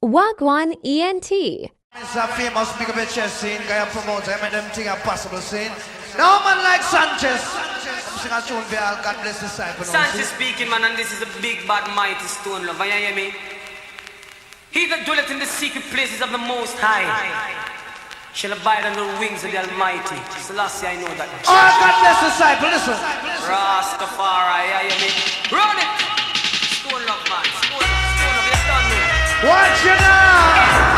Wagwan ENT. It's a famous big up your chest scene, guy promoter, I make them think a possible scene. No man like Sanchez. Sing a tune for all, God bless the disciple. Sanchez speaking, man, and this is a big, bad, mighty stone love. You hear me? He that dwelleth in the secret places of the Most High shall abide under the wings of the Almighty. Selassie, I know that. Oh, God bless the disciple, listen. Rastafari, you hear me? Run it! Stone love, man. Stone love, you done me. Watch you now!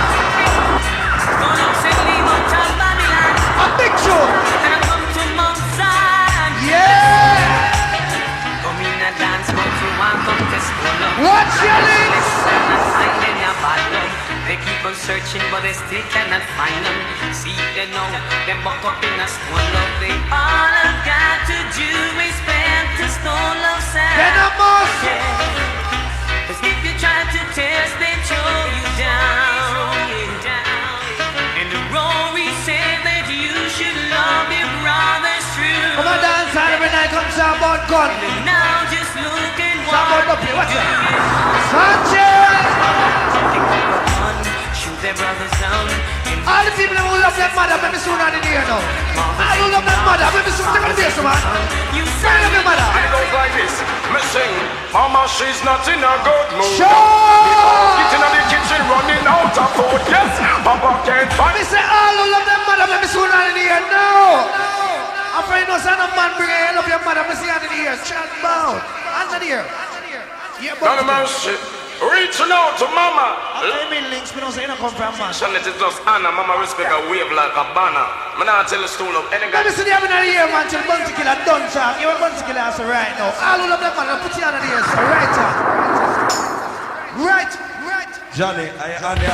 Stone love, say leave out of Babylon. A big tune! And I come to Mount Zion. Yeah! Come in a dance, but you want come to stone love. Watch your links! They keep on searching, but they still cannot find them. See, they know, they buck up in a stone love. They all I've got to do is spend the stone love sound. Then I must! Cause if you try to test, they throw you down. And the Rory said that you should love your brothers true. Come on, dance hall every night, come to about gun. And now just look at Someone what up here, what's you that? do. Sanchez! Shoot their brothers down. All the people who love their mother, let me soon on in here now. All who love their mother, let me soon take on this, man. You Say love your mother. And it goes like this. Me sing, Mama, she's not in a good mood. Sure! Getting in the kitchen, running out of food. Yes, Papa can't find Me say all who love their mother, let me soon on in here now. After you know son of man bring a love your mother, let me see on in here. Child bound. Hands in here. Yeah, none of my shit. Reaching out to Mama. I mean links, me don't say you don't come from man. Son, it is just Anna. Mama respect a wave like a banner. Me not tell the stool of any guy. Let me see the having in here, man, till Bunty Killer done talk. You want Bunty Killer answer right now. All who love their mother, put you on in here, so right on. Right. Johnny,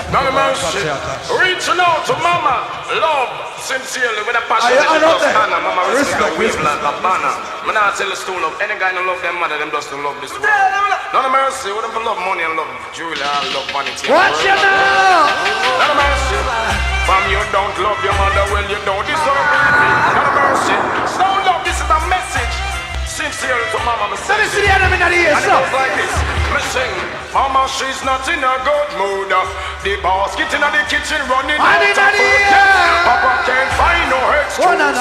none of my shit. Reaching out to Mama. Love, sincerely, with a passion. I It is just know Anna. Mama respect a wave respect. like a banner. Me not tell the stool of any guy no love them mother. Them just don't love this world. None of mercy. What them for love money and love jewelry and love vanity. Watch you now. None of mercy. From you don't love your mother, well you don't deserve anything. None of mercy. Stone love, this is a message. Sincere to Mama, me Let me see the enemy in here, and it so. goes like this. Me sing, Mama, she's not in a good mood. The boss get in the kitchen running out in of the food. air. Papa can't find no excuse. One on,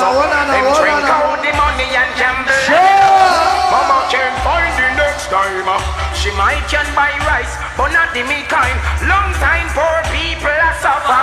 Them drink out the money and gamble. Sure. Mama can't find the next time. She might can buy rice, but not the meat kind. Long time poor people are suffer.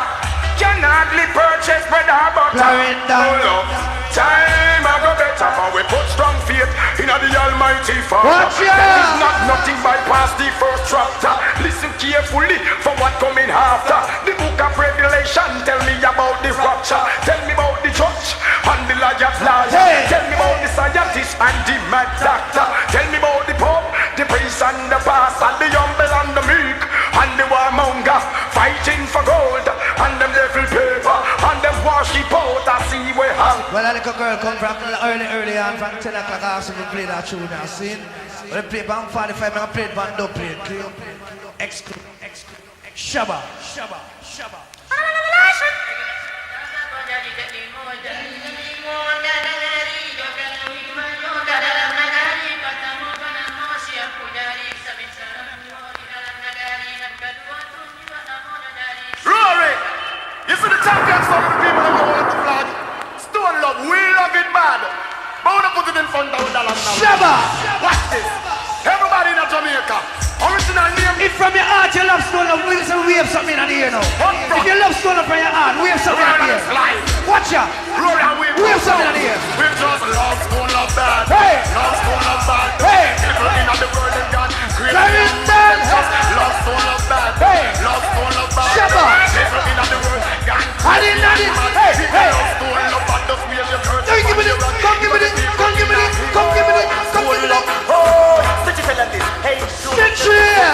Can hardly purchase bread or butter. Clarendon. Oh, love. Time I go better, but we put strong faith in the Almighty Father. Watch ya! There is not nothing bypass the first chapter. Listen carefully for what coming after. The book of Revelation tell me about the rapture. Tell me about the church and the liars liar. Hey. Tell me about the scientist and the mad doctor. Tell me about the pope, the priest and the pastor, the humble and the meek, and the warmonger fighting for gold, and them devil paper, and them worship out a sea we hang. Well, a little girl come from early on, from 10 o'clock after we play that tune now, see? When they play band 45, I play band dubplate, clear? Exclude. Shabba. Rory, you see the champions of the people that want to flag. Stone love, we love it bad. But we don't put it in front of $1 now. Shabba! Watch this. Everybody in Jamaica. Original name. If from your heart you love Stone Love, we have something in here now. If you love Stone Love from your heart, we have something in here. Watch ya! Rory and we have something in here. We just love Stone love bad. Hey! Love Stone love bad. Hey! People in the world and God. Clarendon! Love Stone love bad. Hey! Love Stone love bad. Shabba! People in the world and God. Hey! Love Stone love bad. Just wear your shirt. Come give me it! Come give me it! Oh, such a fella this. Hey, Sit here!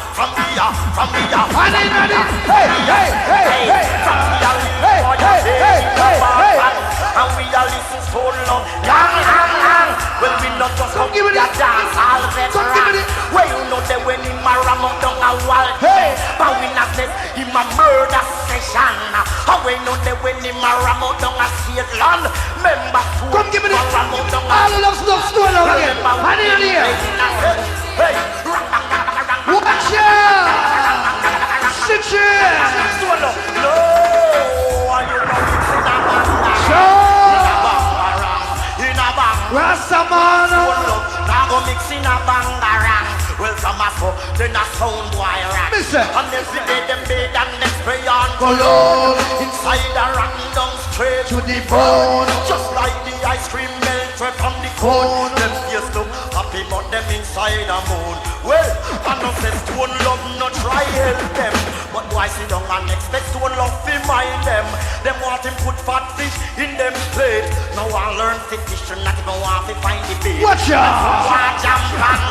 from me. And we are listen so long. Well, we not just come give me to it. dance all Come give me it. well, you know that when him a ram up down a wall. Hey. But we not say him a murder session. And we know that when him a ram up down a state land. Remember fool. Come give me it. ram up down All of those Stone Love again. Honey in here. Hey, Watch ya! man. Now go mix in a bangarang. Well, some a so, then a sound boy rap. And every day them bed and them spray on cologne. Inside a run down straight to the bone. Just like the ice cream melted from the cone. Them face look happy but them inside a moon. Well, I know say stone love no try help them. But boy sit down and expect stone love to mind them. Them want him put fat fish in them plate. Now I learn to fish and not even want to find the bait. Watch out! Watch jump and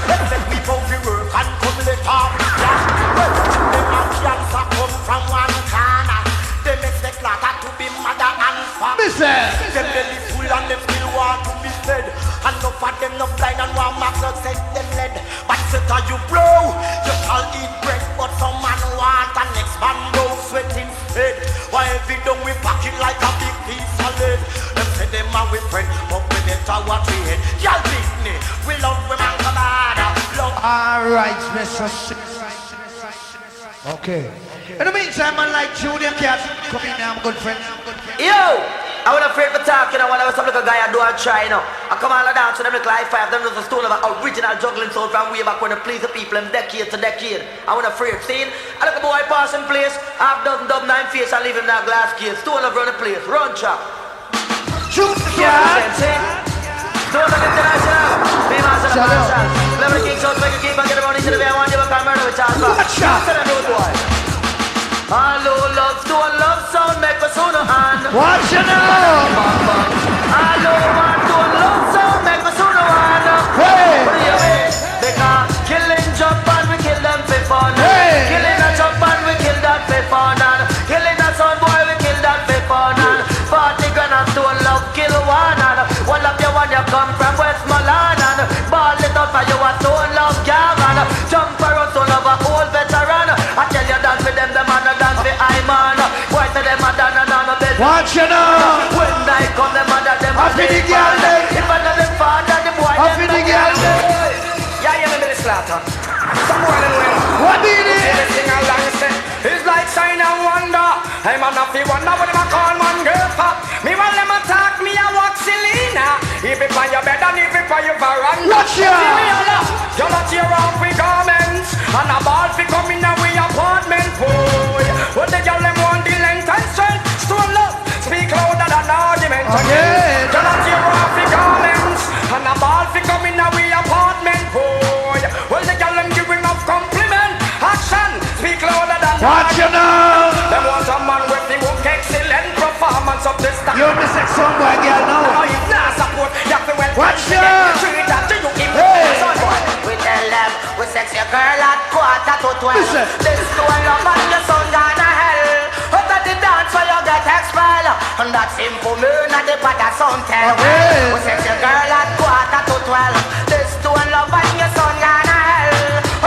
let's let me go to work and come later. Well, them have cancer come from one corner. Them expect Lata to be mother and father. Them belly full and them still want to be fed. And no for them no blind and one mark not set them led. But set are you bro, you shall eat bread. But some man want and next man go sweating head. Why every day we pack it like a big piece of lead. Them say them are with friend, but we better watch we head. Y'all beat me, we love women come on. Alright, Mr. Okay. In the meantime, man like Junior Cat, come in now, I'm good friend. Yo! I wasn't afraid for talking, I want to some little guy I do and try now. I come all dance to them look like five, them was a stone of an original juggling sound from way back when they please the people them decade to decade. I wasn't afraid. See? I look a boy passing place, half dozen dub 9 face and leave him in that glass case. Stone of run the place, run chop. Junior Cat! Stone of international, famous and commercial. Level King South, make a keep and get around into the way I want you to come murder with Charles Bob. Watch out! Tell them no boy. Hello, love, stone, love, sound, make us on the hand. Watch it now! Hello, man, stone, love, sound, make us on the hand. Hey! What do you mean? Because killing jump and we kill them for fun. Hey! Killing a jump and we kill that for fun. And killing a sound boy, we kill that for fun. And 40 grand and stone, love, kill one. And one of you when you come from Westmoreland. And ball it up and you a stone, love, gang. And jump around, stone, love, a old veteran. I tell you dance with them, the man a dance with I man. Why say them a dance and on a bed? Watch it now! When I come, them mother, them a Happy the girl them! if I know them father, them boy, Happy the girl them! Yeah, you remember the slaughter. Some more than well. What did it? They sing along, say, it's like sign and wonder. I'm a nappy wonder when them a call man girl pop. Me while them attack me, I walk Selena. If it on your bed and if it on your veranda. Watch out! You're not tear off with garments. And a ball fi come in a we apartment, boy. What the girl them want the length and strength. Stone love, speak louder than argument. Again. You're not tear off with garments. And a ball fi come in a we apartment, boy. Well the girl them give enough compliment. Action, speak louder than Watch it now! them want a man with the work excellent performance of this time. You're the sex song boy girl now. Oh, if not support, you have to well. Watch out! Treat that to you, give me Hey. son boy. We tell them, we sex your girl at 11:45. Listen. This stone love and your son gone to hell. Out of the dance where you get expelled. And that simple moon at the pot of sun tell. Okay. We sex your girl at 11:45. This stone love and your son gone to hell.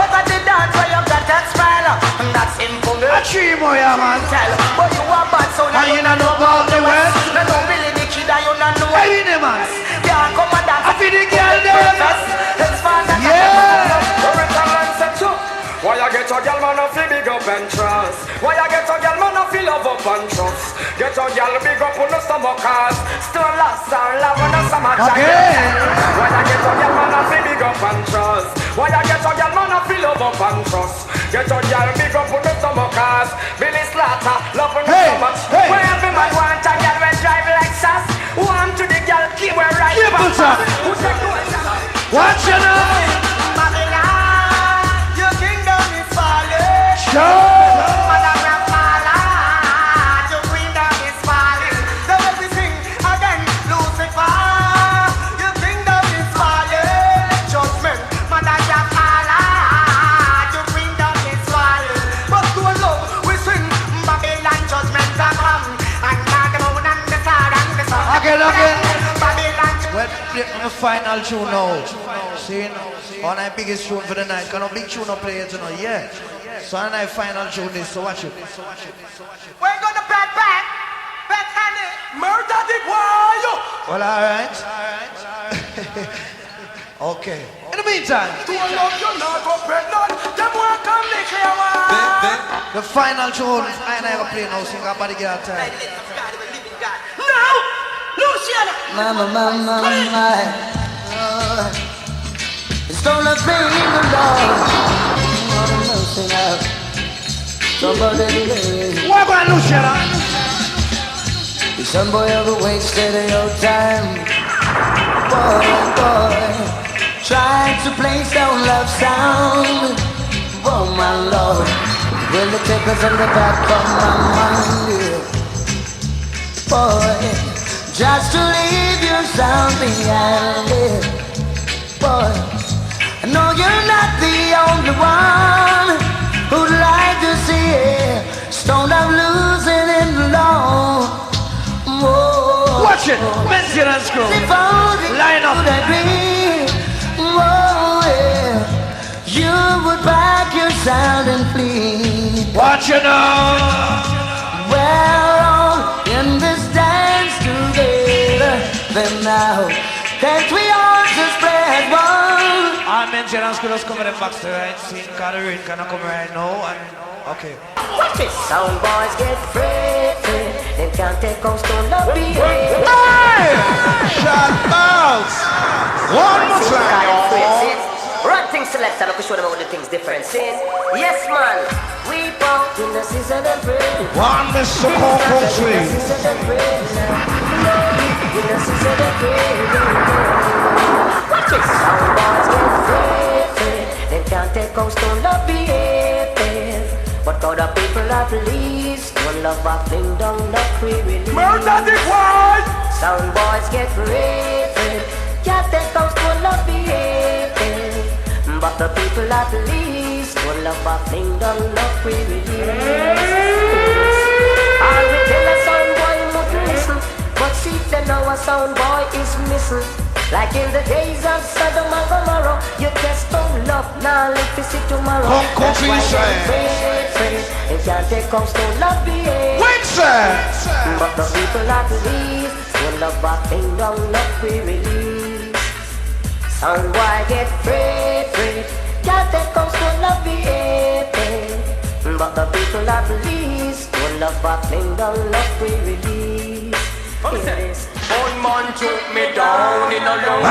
Out of the dance where you get expelled. And that simple moon A tree boy, yeah, man. tell. But you a bad son And you don't know about the West? No, no, really the kid and you don't know. Hey, in the man. Can't come and dance. Happy the girl them. It's fun. Yeah. Why you get a girl man a feel big up and trust? Why you get a girl man a feel love up and trust? Get a girl big up on the stomach cause still lost and love on the stomach. Okay. Why you get a girl man a feel big up and trust? Why you get a girl man a feel love up and trust? Get a girl big up on the stomach cause Billy Slaughter love on the Hey, stomach. hey. Where every man want a girl when drive Lexus. Want to the girl keep her right Keep back. it up. Who take to it? Watch it now! Your kingdom is falling. Show! Madam Rapala, your kingdom is falling. So let me sing again, Lucifer. Your kingdom is falling. Judgment, Madam Rapala, your kingdom is falling. But to love, we sing Babylon judgment come. And not the moon and the star and the sun. Again. Babylon. Let's play the final tune now. See, on our biggest tune for the night. Can a big tune up play it tonight? Yeah. So on our final tune is, so watch it. We're gonna bet honey, murder the boy. Well, alright. Okay. In the meantime, the final tune, I never play now, sing our Bodyguard time. Now, Luciana, my. It's gonna be the Lord. What a mercy now. Somebody live. What about Luciana? Some boy ever wasted your time. Boy, trying to play some love sound. Oh my Lord, will the takers on the back of my mind, yeah. Boy, just to leave your sound behind, yeah. Boy, I know you're not the only one who'd like to see it. Stoned up losing in the law. Whoa. Watch it, maintenance crew. Line up. Whoa, yeah. You would back your sound and flee. Watch it now. We're all in this dance together. Then now, can't we all just play as one? Our maintenance crew is coming back to the right scene. Cause the rain cannot come right now. And okay. Sound boys get free. They can't take us to love me. Hey! Shut out! One more time. Run things selector, look show them all the things different. Yes man, we both in the season and pray. One Mr. Purposefully. In the season and pray. Watch it. Sound boys get free. They can't take us to love behavior. But God of people are pleased. One love of fling down the free release. Murder the one. Sound boys get free. Can't take us to love behavior. But the people at least will love a fling down love free release. All we tell a sound boy must listen, but see them now a sound boy is missing. Like in the days of Sodom and Gomorrah, you just don't love now, let me see tomorrow. Come It can't take us to love behavior. Wait, sir. But the people at least will love a fling down love free release. Sound boy get free. Can't take us to love behavior. But the people at least will love a fling down love free release. One man took me down in a long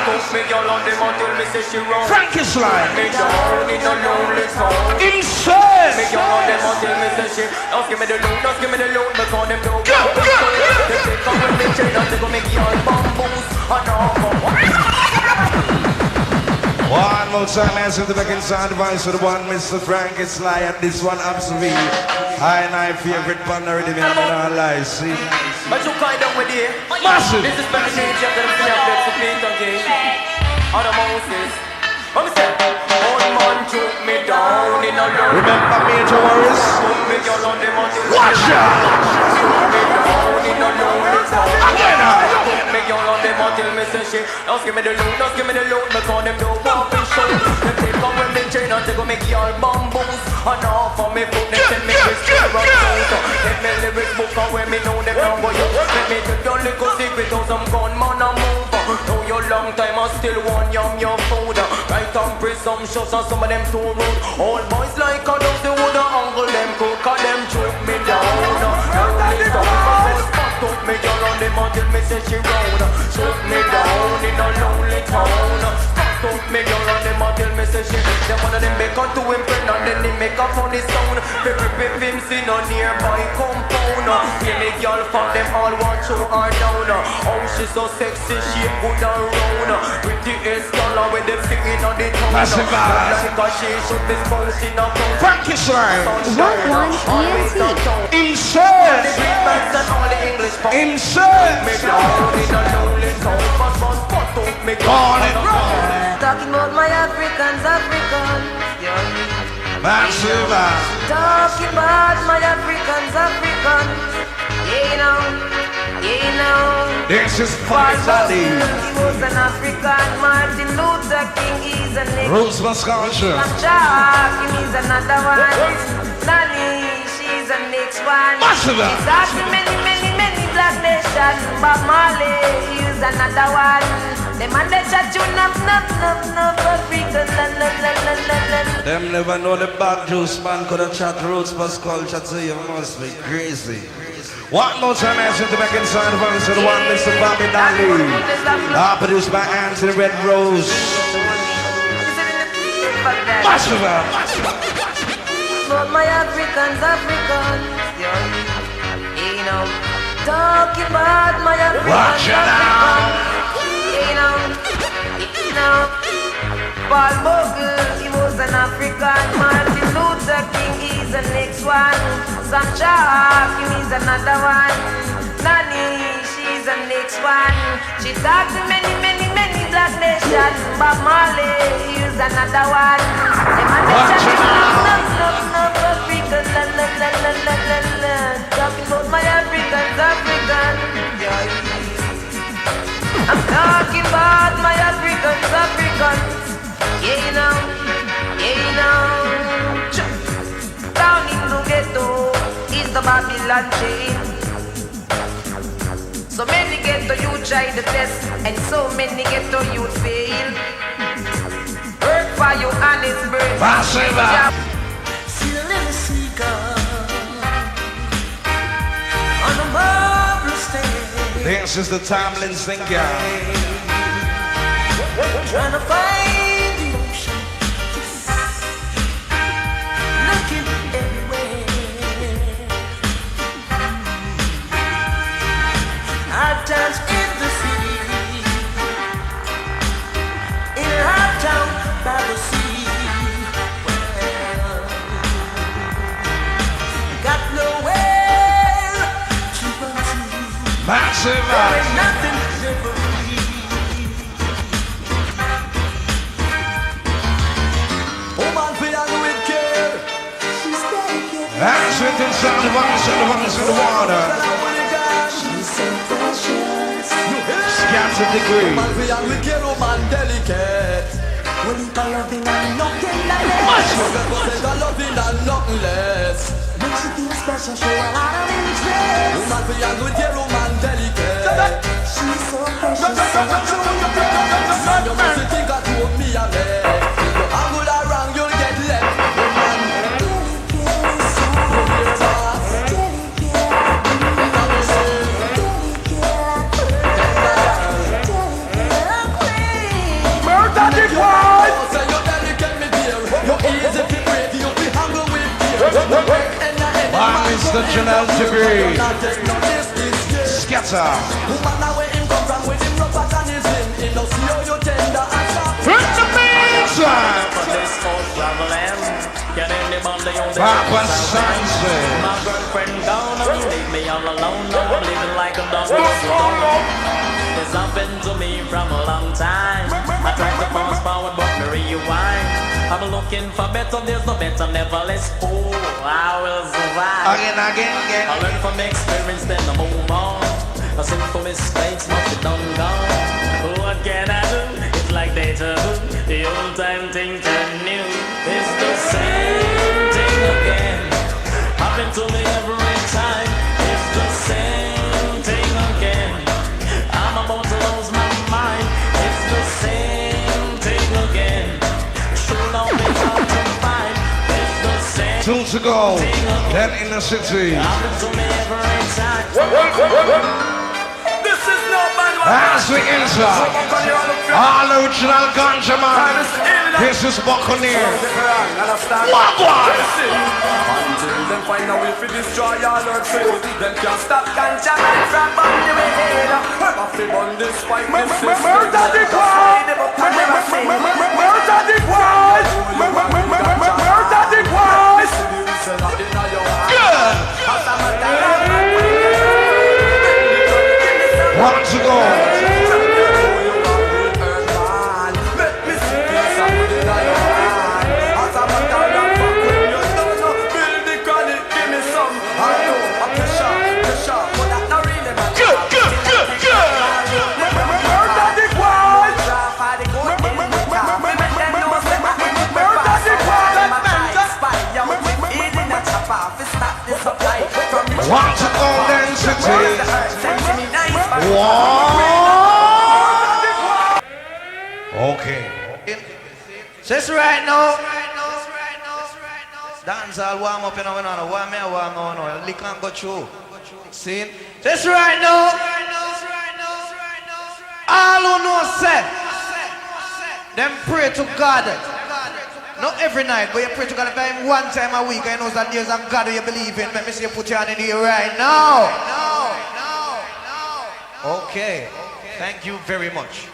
took me girl on the mountain, me say she wrong. Frankie's line. Me down in a lonely town. Insane. Me girl on the mountain, me say she. Just give me the loot, just give me the loot, me call them down. They take up with me chain and they go make y'all bamboos. And one more time, as in the back inside device for the one Mr. Frankie's lie, and this one absolutely high and I favorite partner already, I'm gonna lie, see. but you kind of with it. Massive. This is better than you can see up to Pete again. On the Moses. I'm saying, one man took me down in a long. Remember Major Warriors? Took me girl on the mountain. Watch out! Took me down in a lonely town. Again, Took me girl on the mountain, me say she. Just give me the loot, just give me the loot. Me call them do walk and show. They take up with me chain and they go make y'all bamboos. And off of me foot, they send me this to the rock sound. Let me lyrics book and where me know them now go you. Let me take your little secret how some gunman a move. Know your long time I still want yum your food. Right on presumptuous and some of them too rude. All boys like a dog, they woulda angle them cook. Cause them choke me down. Lonely town. Took me girl on the mountain, me say she round. Choke me down in a lonely town. Took me girl on the mountain, me say she. Them one of them make her to him friend and then they make a funny sound. Pip him see no nearby compound. See me girl from them all watch her down. Oh she so sexy, she good and round. Pretty ass color with them singing on the tongue. Massive vibes. Like a she should be sponging up. Frankie's line. 1-1 ENT. Insane. Insane. Me down in a lonely town. But took me On it. Talking about my Africans. Massive vibes. Talking about my Africans. You know. This is finally He was an African. Martin Luther King is a nigga. Roots must culture. Jack, he's another one. Nani, she's the next one. Massive. He's after many black nations. Bob Marley is another one. The man that shot you, nup, African, Them never know the bad juice man could have chat roots must culture, so you must be crazy. One more time, I to back inside of us to the one Mr. Bobby Dolly. Produced by Anthony Red Rose. Massive. But my Africans, you know, talking about my Africans, you know, Paul Bogle, he was an African. Martin Luther King, he's the next one. Sam Hakim, he's another one. Nani, she's the next one. She talks to many black nations. Bob Marley, he's another one. The man no, African, la. Talking about my Africans, I'm talking about my Africans. Yeah, you know. Down in the ghetto is the Babylon chain. So many ghetto you try the test, and so many ghetto you fail. Work for your honest birth. Still in the seeker on a marvelous day. This is the timeless singer. Trying to find the ocean, looking everywhere. Hard times in the city, in a hard town by the sea. Well, got nowhere to run to. Massive. There ain't nothing different. That's it inside of us in the water. Scattered degree. When you call loving and nothing less. Makes you feel special, show a lot of interest. Woman for young with your woman delicate. She's so precious, so true. You must think I told me a man. I'm good around, you'll get left. Mr. Janelle Degree. Scatter. Put the beats on. Papa Sanse. My girlfriend gone, leave me all alone. I'm living like a dog. It's happened to me from a long time. I tried to fast forward, but me rewind. I'm looking for better, there's no better, nevertheless. Oh, I will survive. Again. I learn from experience, then I move on. I simple mistakes must be done gone. What can I do? It's like deja vu. The old time thing turned new. It's the same thing again. Happen to me every time. It's the same thing again. I'm about to lose my mind. It's the same thing again. Sure now it's hard to find. It's the same. Two to go. Then in the city. Happen to me every time. As we enter, all original ganja man. This is Buccaneer. Wagwan. Until them find a way to destroy all our trade, them can't stop ganja man from burning your head. Off the bun this fight, this is murder the quad. Murder the quad. Murder the quad. Good. One to go. Want to go density? Okay. Just right now. Dancehall warm up, you know, warm now. Lick and go through. See? This right now. All who know say, them pray to God. Not every night, but you pray to God about one time a week. I know that there's a God you believe in. Let me see you put your hand in here right now. Okay. Thank you very much.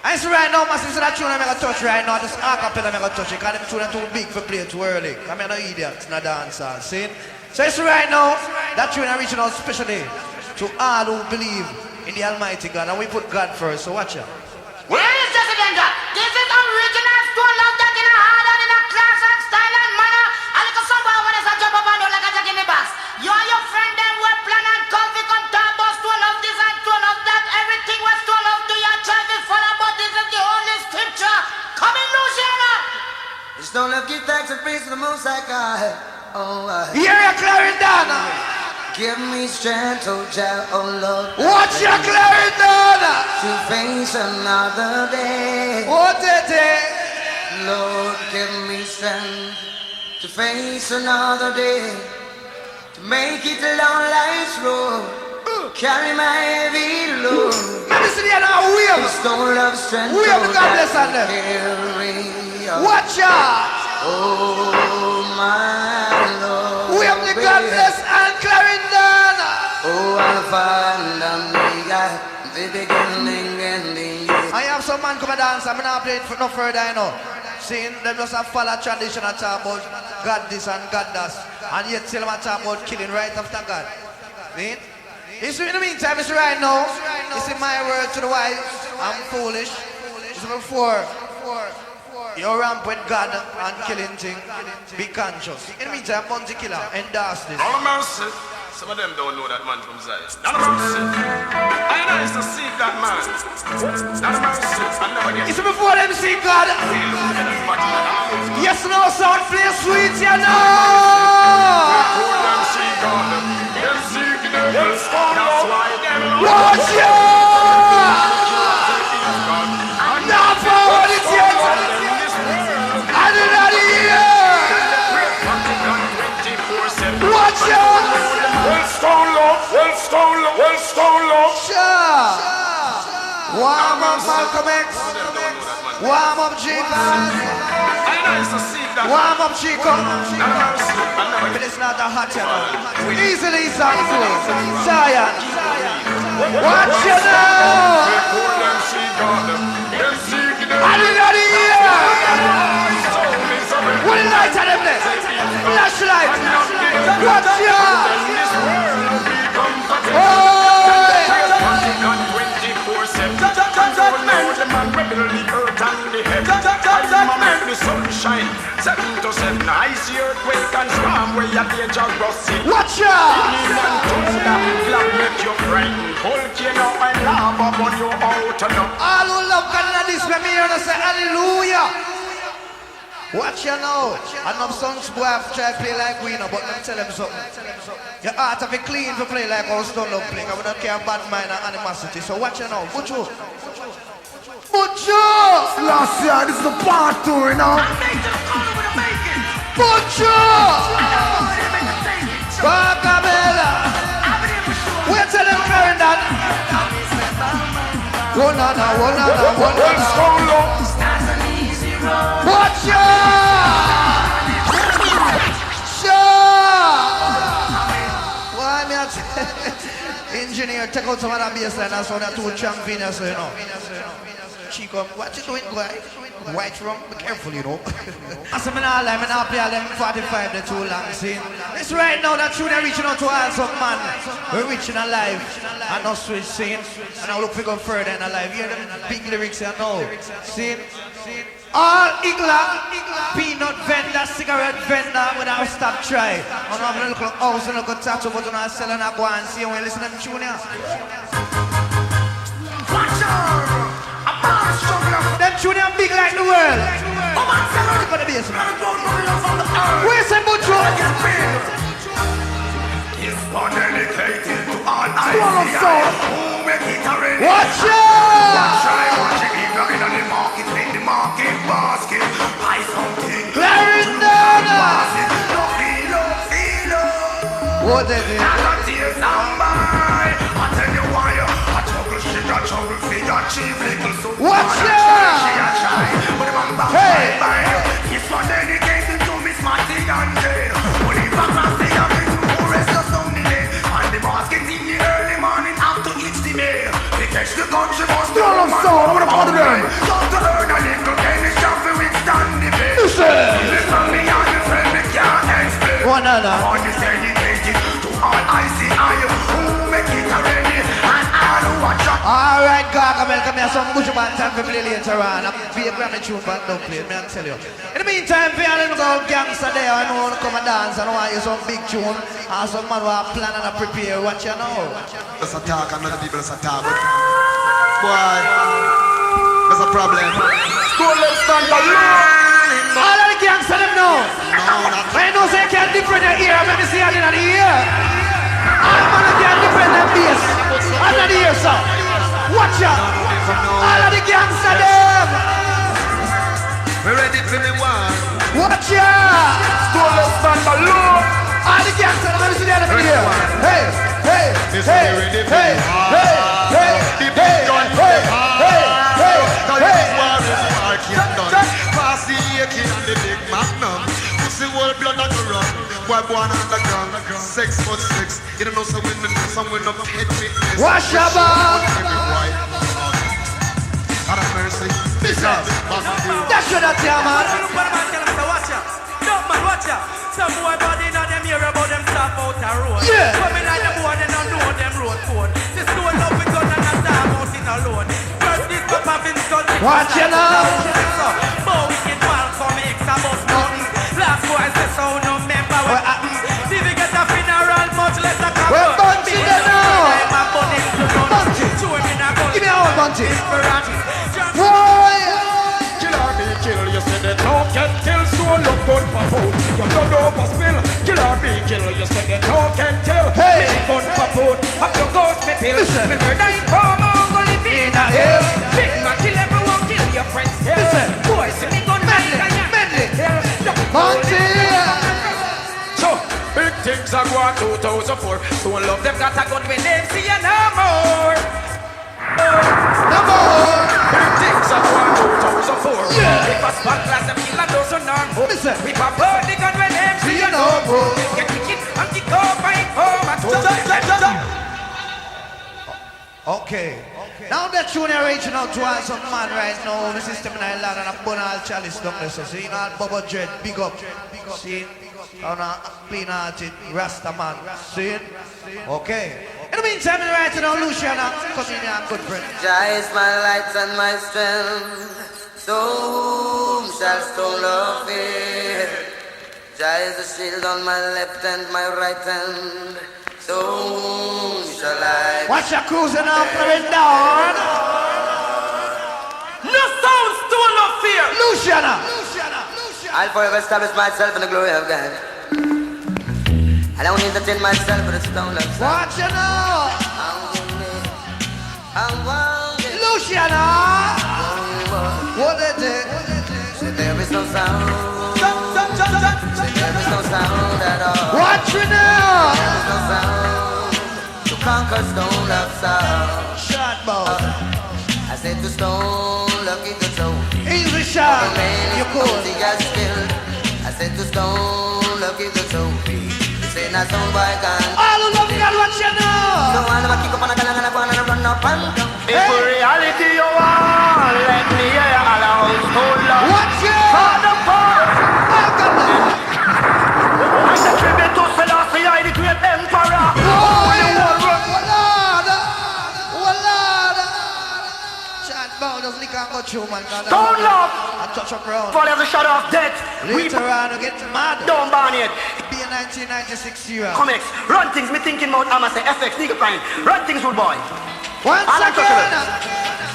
I see right now, my sister, that tune I'm going to touch right now. This acapella I'm going to touch it. Because them tune are too big for play too early. I'm not an idiot, it's not a dancer. See? So I see right now, that tune are reaching out especially to all who believe in the Almighty God. And we put God first, so watch out. Where is Jesse Danger? This is original stone love that in a hard and in a class and style and manner. I like a someone when it's a jump up and down like a jack in the bass. You and your friend them were plan and coffee come talk about stone love this and stone love that. Everything was stone love do you try to follow, but this is the only scripture. Come in, Luciana. It's stone love, give thanks and praise to the Most High God. Oh, Here you Clarendon. give me strength, oh Jah, oh Lord. Watch your Clarendon. To face another day. What it is? Lord, give me strength to face another day, to make it along life's road, carry my heavy load. Let me see you now, wheel. Stone love strength, We have the oh, godless that on them. carry on. Watch out. Oh my Lord, We have the godless and Clarendon. oh Alpha and Omega, the beginning and the end. I have some man come and dance. I'm not playing for no further, you know. Seeing them just have follow tradition and talk about God this and God that. And yet still I'm talk about killing right after God. See? It's in the meantime, it's right now. It's in my word to the wise. I'm foolish. It's before. You ramp with God and killing thing. Be conscious. In the meantime, Bounty Killer, endorse this. No mercy. Some of them don't know that man from Zion. No mercy. I know to seek that man. No mercy. I never get It's before them see God. Yes, no sound play sweet, you know. Before them see God. Them seek the devil. That's why them Watch out! Now forward it yet. I did not hear. Watch out! Well, stone love. Sure. Warm up Malcolm X. Warm up Jesus. Warm up Chico. But it's not a hot, you know. Easily sample. Zion. Watch you now. I did not hear. What is light on them there? Flashlight. Watch you. Oh! Sunshine, 7 to 7, icy earthquake and storm where you're dangerous. Watch out! Black make you frightened, volcano and lava burn you out and up. All who love God and this, let me hear them say hallelujah. Watch you now. Enough songs boy have tried to play like we know, but let me tell them something. Your heart have to be clean to play like our stone love play. I we don't care bad mind and animosity. So watch you now. Butcho. Butcho! Last year, this is the part 2, you know. Butcho! Bacabella! We're telling Clarendon. One on. Watch out! Sure! Why me engineer, take out some of that baseline and so that two champions, so you know. Chico, what you doing, boy? White rum, be careful, you know. I said, I'm not play all them 45, they're too long, see? It's right now that tune are reaching out to all some man. We're reaching alive and not switch, see? And I look to go further in alive. Hear them big lyrics here now, see? All Igla, peanut vendor, cigarette vendor, without stop try. I'm having a little house and a little tattoo, but I'm not selling a go and see when you listen to them tune here. Them tune here big like the world. Look at the bass, man. Where's the butcher? It's one dedicated to all eyes. Watch out! Clarendon! What is it? sound, what about them? Don't to earn a little penny, shop to withstand the pain. Listen me and your friend, me can't explain. One another. On this dedicated to all I see I who make it already and all who watch out. Alright, Gargamel, come here, some Bush Band time for play later on. I'll be a Grammy tune, but don't play it, man, I tell you. In the meantime, for all them old gangster there, I know want to come and dance, and I want you some big tune, and some man who are planning and prepare, what you know. That's a talk, and other people that's a talk, but boy, that's a problem. School let's stand alone. All of the gangster them know. No, not I know say can't different the ear, let me see it in the ear. All the man can't different the bass, under the ear, sir. Watch out. All of the gangster them. we ready for the one. Watch out. School let's stand alone. All the gangster them, let me see the other video. Hey, hey, hey, hey, hey, hey, hey, hey, hey, hey, hey, hey. Pass the AK and the big magnum. Pussy whole blood on the run. Boy born underground. 6'6". You don't know some women, some with no head fitness. Wash your back. Out of mercy. That should have tell man. Watch out. Some boy body now them hear about them stuff out the road. Yeah. Coming like the boy they don't know them road code. This stone up with gun and a star out in alone. First this pop up in skull. Watch it now. Bow wicked Malcolm X about nothing. Last boy say so no member what happen. See we get a funeral much less a couple. We're bunching it now. Bunching. Give me a whole bunching. Boy. Killer be kill, you say the talk can tell, so look good for food. You don't know for spill. Killer be kill, you say the talk can tell. Hey. Gun for food, up your ghost me pill. Listen. Me murder in Palmer, go live in a hell. Big man kill everyone, kill your friends. Listen. Boy, see me gun Medley. Bunching. So, big things are going 2004. So love them got a gun with them, see you no more. No more. Big things are going 2004. Yeah. If a spot class, them kill a dozen arm. Listen. We pop out the gun with them, see you no more. Get kick and kick off by home at home. Okay. Now that tune are reaching out to us some man right now, the system in Ireland and a Bonal Chalice down there. So see, you know, Bubba Dread, big up. See, on a clean hearted Rasta man. See? Okay. In the meantime, in right now, Luciana, come in here, good friend. Jah is my light and my strength, so whom shall stone love fear? Jah is the shield on my left and my right hand, so whom shall I? Watch your cruising up, coming down. No sound stone of fear. Luciana. I'll forever establish myself in the glory of God. I don't entertain myself with a stone of sound. Watch you now. Luciana. What is it? So there is no sound. So there is no sound at all. Watch you now. There is no sound to conquer stone of sound. Shot ball. I said to stone, lucky to toe. Easy shot. You cool. I said to stone, lucky to toe. Say not stone boy gone. All of them got what you know. No one ever kick up on a gun and a gun and run up and down. If for reality you want, let me hear you all a household love. Watch you. For the poor. Welcome. I say tribute to Selassie, I the great emperor. Just lick and go through, man. Don't love. I touch up round. For every shadow of death. Later on, you get mad. Don't ban it. Be a 1996 year. Comics, run things, me thinking about I'ma say FX, nigga fine. Run things, rude boy. Once All again.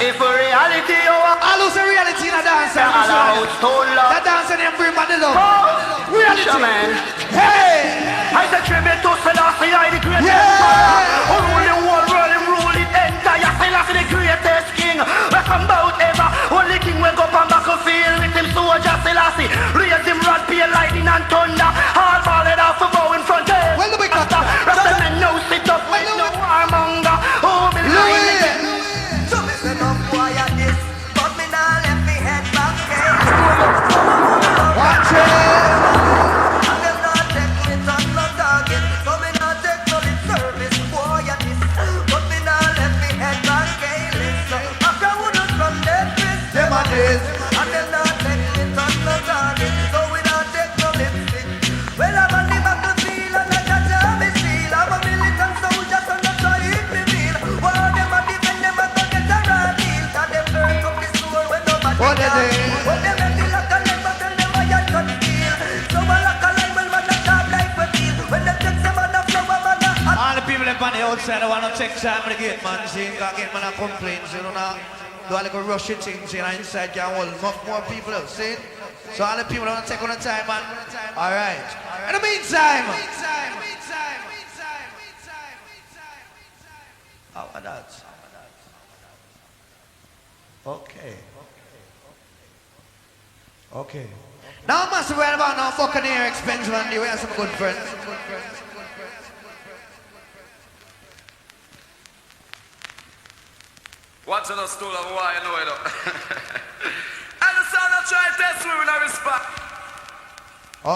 if for reality you want, I lose the reality in a dance. all a household love. That dance and them bring back the love. Oh, Reality. sure, man. Hey. I say tribute to Selassie, I the great Yeah. emperor. Who rule the whole world and rule it entire. Selassie the greatest king. Welcome about ever. Only king will go on battlefield with him soldier Selassie. Raise him rod, pale lightning and thunder. All balled off a bow in front of him. Well, the big Rasta men no sit up with no warmonger. Oh, me lying. So me say no boy at this, but me nah let me head back again. Watch it. And them not take me on no target, so me not take no lip service boy at this, but me nah let me head back again. Listen, after I wouldn't run outside, I want to take time with the gate man, see, because gate man are complaints, you know, now. Do a little rushy things, you know, inside can hold more people out, see? So all the people want to take on the time, man. All right. In the meantime. How about that? Okay. Okay. Now, massive right about now, Buccaneer expense one day. We have some good friends. Watching us stool of why you know it up. And the son of try to test me with a respect.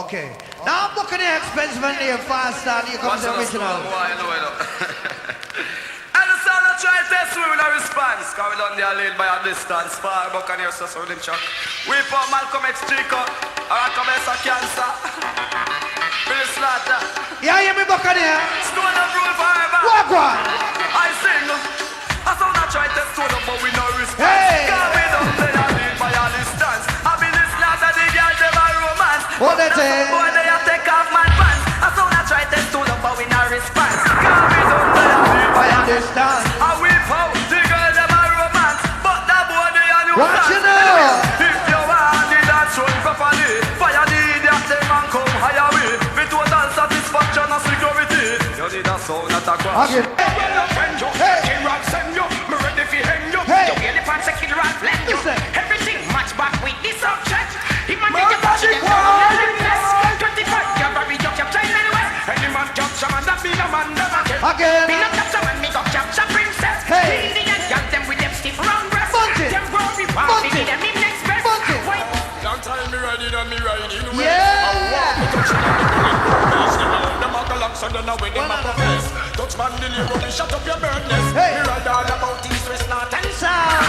Okay. Now, Buccaneer expense one day, fast and here comes the original. Why you know it up. And the son of try to test me with a response. Because we done there laid by a distance. Far Buccaneer so with him chuck. We for Malcolm X Chico. Or Commerce Cancer. Billy Slaughter. Yeah, hear me, Buccaneer? Stone of rule forever. Walk one. I sing. I saw not try to stone up, but we no respect. Hey. Cause we don't play a lead by a distance. I be this Slaughter, the girl, them a romance. What they say? Boy, they a take off my pants. I saw not try to stone up, but we no respect. Cause we don't play a lead by a distance. I whip out, the girl, them a romance. But that boy, they a new What you know? If you want the dance run properly, fire the idiot, them man come higher way. With total satisfaction and security. You need a sound at a crash. Okay. Hey. You get the fan second rap, let you. Everything match back with this subject. He man make you touch it, 25, you're very young, you're trying anyway. Any man capture man, that be no man never get. Again. Be no capture man, me go capture princess. Hey. Indian, got them with them stiff round breasts. Bunty. Them grow me wild, Bunty. they need them in next best. Bunty. Wait. Long time me riding and me riding. Yeah. So then I win in my profess. Touch man deliver me, shut up your birdness. Hey. Me ride all about east, west, north and Sound.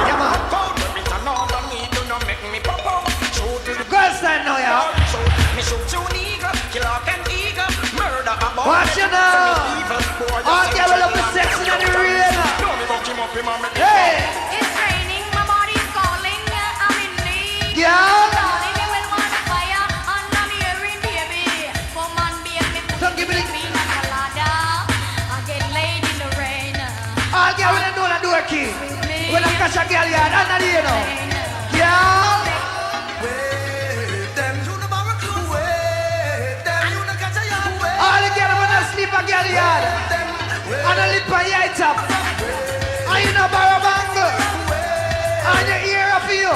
Yeah, man. south. Me turn on the me, do not make me pop out. Shoot to the Girls time now, yeah. shoot. Me shoot to an eagle, kill off an eagle. Murder a boy. Watch it now. All girls will love the sex in the rain. No, me buck him up, him and me. Hey. It's raining, my body's calling, I'm in need. Yeah. Darling, you will want fire under me earring, baby. Come on, baby, Don't give me the- me na colada. I get laid in the rain. All girls will know the door key. When I catch a girl yard, I'm not here now. Yeah. All the girls when I sleep a girl yard. And I live by your top. And you know Barabango. And you hear of you.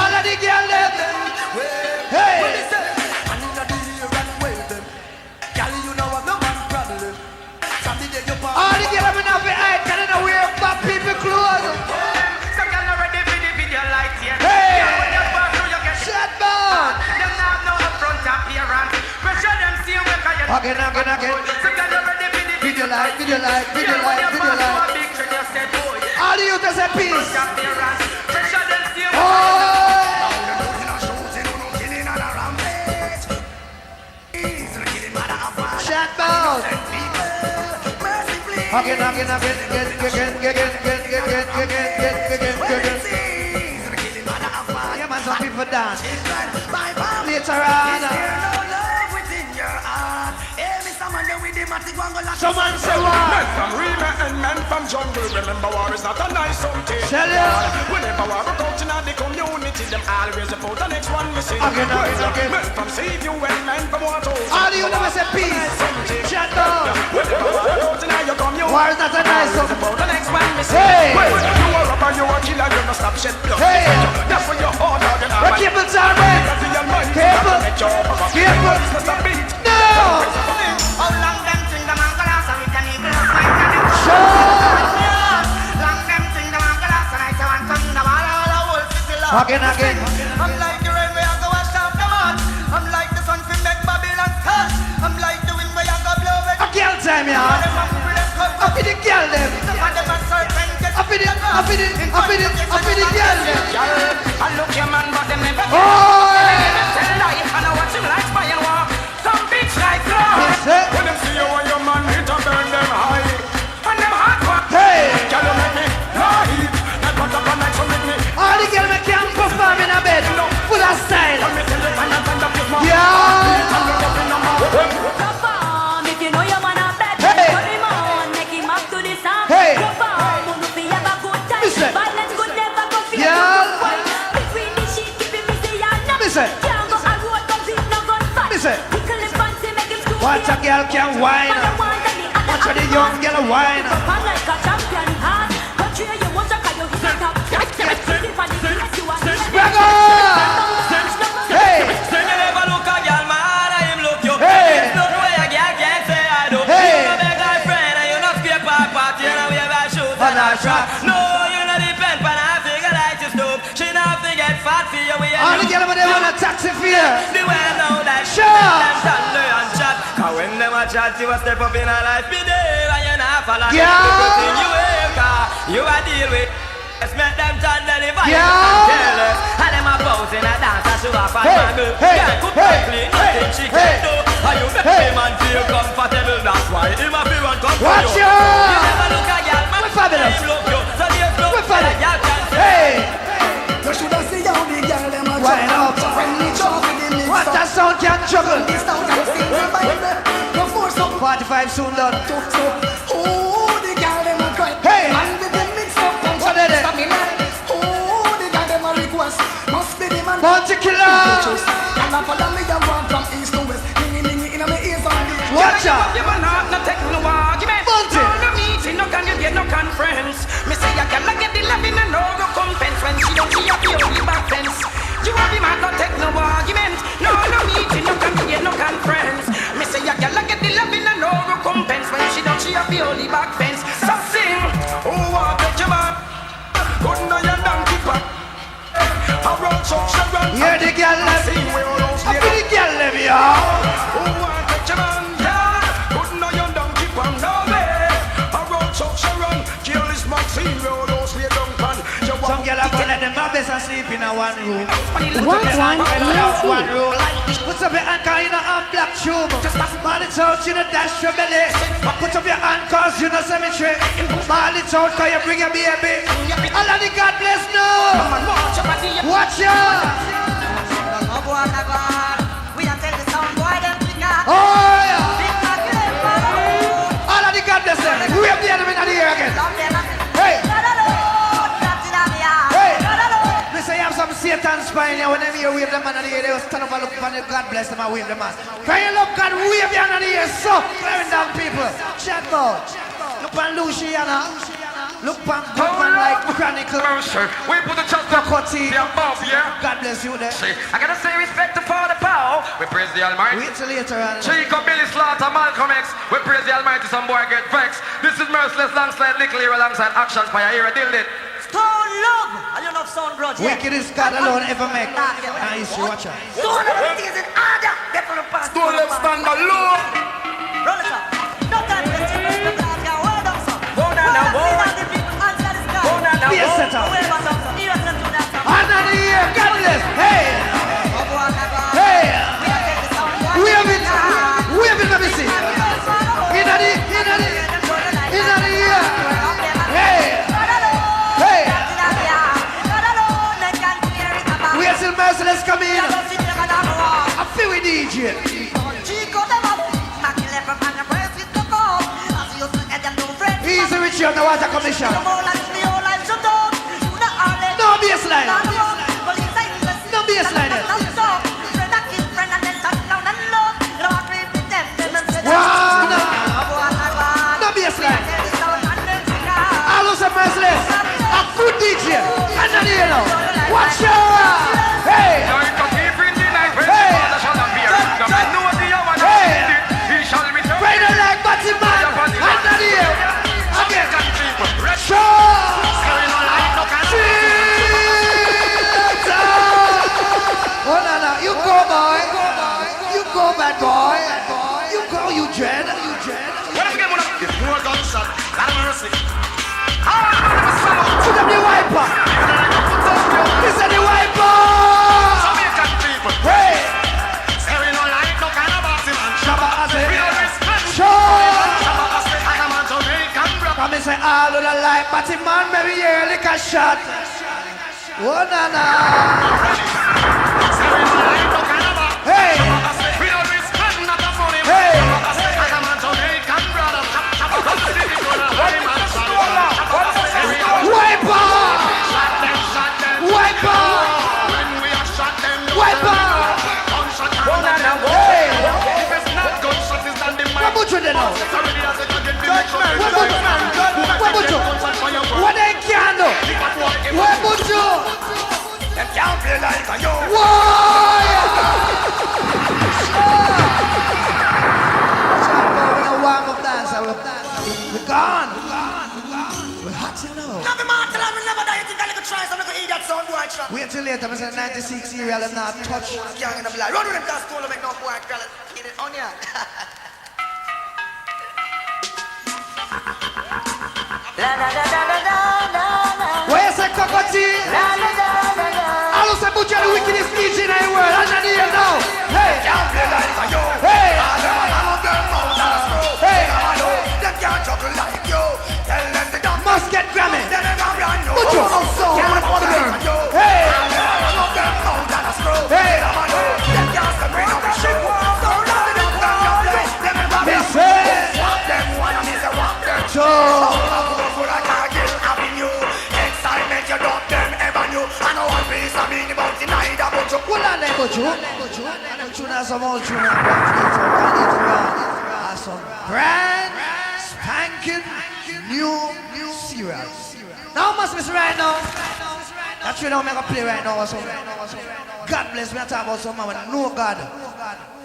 All of the girls them. Hey. All the girls when I be hide, can I wear fat people clothes. Some girl not ready for the video lights yet. Hey. Yeah, when you pass through, you get Shut down. them not no upfront appearance. Pressure them see you make a you. Again. Some girl not ready for the Video light. Yeah, when you pass through a big tree, you say, boy, All the youth say peace. appearance. Pressure them see you. Oh. Shut down. Again. Yeah, man, some people dance. Later on. Someone say what? Men from Rima and men from jungle. Remember war is not a nice something. Tell ya. Whenever war broke out in the community, them always about the next one missing. Again. Men from Seaview and men from Water. All the youth say peace. Shut down. Whenever war broke out in your community, War is not a nice song. about the next one missing. Hey. When you are up and you are killer, you must stop shed blood. Hey. That's when you're hard The organized. cables are red. Cable. No. How long them think the man can last and we can even find them? Sure. Long them think the man can last and I say one come in the wall all the whole city love. Again. I'm like the rain where I go wash off the mud. I'm like the sun fi make Babylon cut. I'm like the wind where I go blow it. A girl time, yeah. Up in the girl them. Up in the girl them. I look your man but them never Oh. tell lie. I know what you like by your walk. Some bitch like love. When them see you and your man hit and burn them high. And them hot one. Hey. Girl, you make me live. That cut up and like so make me. All the girls can perform in a bed. Full of style. Let me tell you, and up with my Yeah. Perform if you know your Listen. Listen. Watch a girl can whine. Watch the young girl whine. Bravo! Hey! Say you never look a girl mad, I him look you. Hey! There's nothing where a girl can't say I do. Hey! You no beg like friend and you no scrape our party. You know we have a shoot and a shot. No, you no depend on a figure like you stove. She not forget fat for you. All the girls over there want a taxi fare. The way now that Sure. them stand there and chat. Cause when them a chat, you a step up in a life be there and you not follow Yeah. everything you hear. Cause you a deal with. Let's make them chat then if I Yeah. careless. And them a bounce in a dance and show off and Hey, mangle. hey, Girl cook hey, and clean, hey, nothing she hey, can do. And you make hey. him and feel comfortable. That's why him a feel run come for Watch you. ya. You never look a girl, man. We're fabulous. Him look you. So there's no We're fabulous. girl can say. Hey! You should have seen how the girl them a Wind up. when me jump in the mix. What that sound can juggle. This sound can sing the Bible. No force up. 45 soon done. So, oh, the girl them a cry. Hey. And with them mix up. What is it? Oh, the girl them a request. Must be the man. Bounty killer. And I follow me a walk from east to west. Ding in my ears on the. Watch out. You will not take no argument. Bounty. No meeting, no can you get no conference. Me say I can get the love in a no recompense when she don't see a feel the back fence. You have him not take no argument. No meeting, no can you get no conference. Me say I can get the love in a no recompense when she don't see a feel the back fence. So sing, oh what bet you man, couldn't know your donkey pop. I run so run. Hear the girl left. Sing we all those Up in the girl left, y'all. oh what bet you man, yeah, couldn't know your donkey pop. No way, I run so run. Kill this Maxine, we all those lay down pan. Some girl have let them best and sleep in a one room. What one One is room. Put up your anchor in a black tube. Man, it's out, you know, dash your belly. Put up your hand, cause you know cemetery. Man, it's out, cause you bring your baby. All of the God bless now. Watch out. Oh, yeah. All of the God bless them. We have the enemy in the air again. Hey. They say you have some Satan spine here. When them here wave them man in the air, they will stand up and look for them. God bless them and wave them man. Can you look God wave you in the air? So, Clarendon people, check out. Look on Luciana. Look on Goodman like Chronicle. We put the chapter Cutty. the above, yeah? God bless you there. I gotta say respect to Father Power. We praise the Almighty. Wait till later on. Chico, Billy Slaughter, Malcolm X. We praise the Almighty. Some boy get vexed. This is merciless alongside Little Hero alongside Actions Fire. Here, deal it. Stone love. I don't know sound grudge. Wicked is God alone ever make. Nice, watch out. Stone love is in order. Don't let stand alone. Roll it up. No time to take the glass. Go hold up, son. Go down, now, go. Go down, now, Be a go. setup. Under the ear, God bless. Hey, hey. Wave it, let me see. Inna the ear. Hey, hey. Wait till Merciless come in. I feel we DJ. Easy with you on the water commission. No baseline. No baseline. Wow, no baseline. I was a Merciless. A good DJ. And then you know. Watch out. Hey. Right on like Batman. And then you. Again. Show. Oh no no, you go boy, you go bad boy, you go you dread. More gunshot, lot of mercy. Put up the wiper. This is the wiper. Jamaican people. Hey, Say we no like no kind of bossy man. Shabba We Azzy. don't respect. Show. Shabba Azzy, and I'm a Jamaican brother. Come and say all of the life, but the man maybe hear like a shot. Oh no no. Say we no like no kind of bossy. Hey, We don't respect not a funny man. hey. And I'm a Jamaican brother. Shabba Azzy, the gonna hold him and shot him. Wiper. Shot them. Wiper. When we are shot them, Wiper. can't play like a yo. Why? We're gonna warm up dance. We're gone. We're hot, you know. Nothing matter, I will never die. You think I could try something to eat that sound boy trap? Wait till later, I'm saying 96 serial and not touch. Young in the blood. Run with them dust tool to make no boy girl. Eat it on ya. Where's the cockatoo? All of the butcher, the wickedest DJ in the world. I'm not here now. Hey! Can't play like a yo. Hey! All them a love them mouth and a screw. Hey! Them can't juggle like you. Tell them they don't Must get Grammy. Then they got brand new. Butcher. Can't hold them. Hey! All them a love them mouth and a screw. Hey! Them can't stop bring up the shit. So love them up them your place. Them never be walk them one and me say walk them. So For a Cargill Avenue. Excitement you don't them ever knew. I know one piece of meaning about the night about you. what are they, Butcher? Them tune are some old tune. Are some brand spanking new serials. Now must be right now. That's what I'm going to play right now. So God bless me. I talk about some man with no God.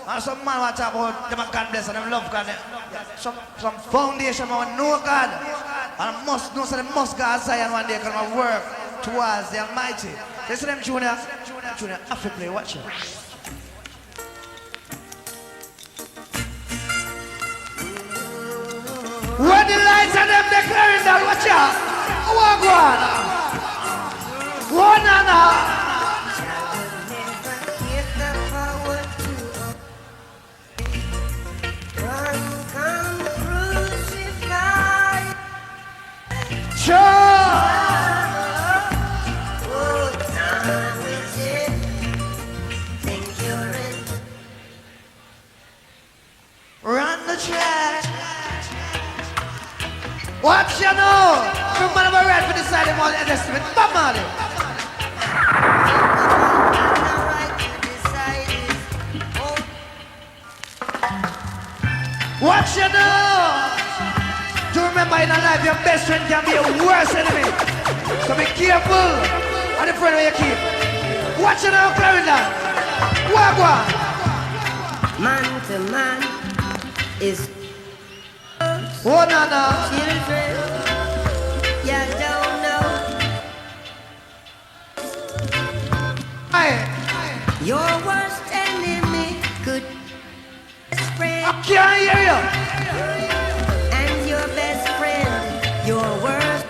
And some man want to talk about them God bless and them love God. Some foundation man with no God. And must know so they must go outside one day because I work towards the Almighty. Listen to them junior. Junior, I have to play. Watch it. When the lights are them, they're Clarendon. Watch out. Walk on. One and a. Sure. Run the track. Watch you know. From man of a right for the side of all the estimate. Bob Marley. Watch you know. Do remember in life your best friend can be your worst enemy. So be careful on the friend where you keep. Watch you know, Clarendon. Wagwan. Man to man is Oh, no. children. You don't know Aye. your worst enemy could friend I can't hear you. and your best friend your worst.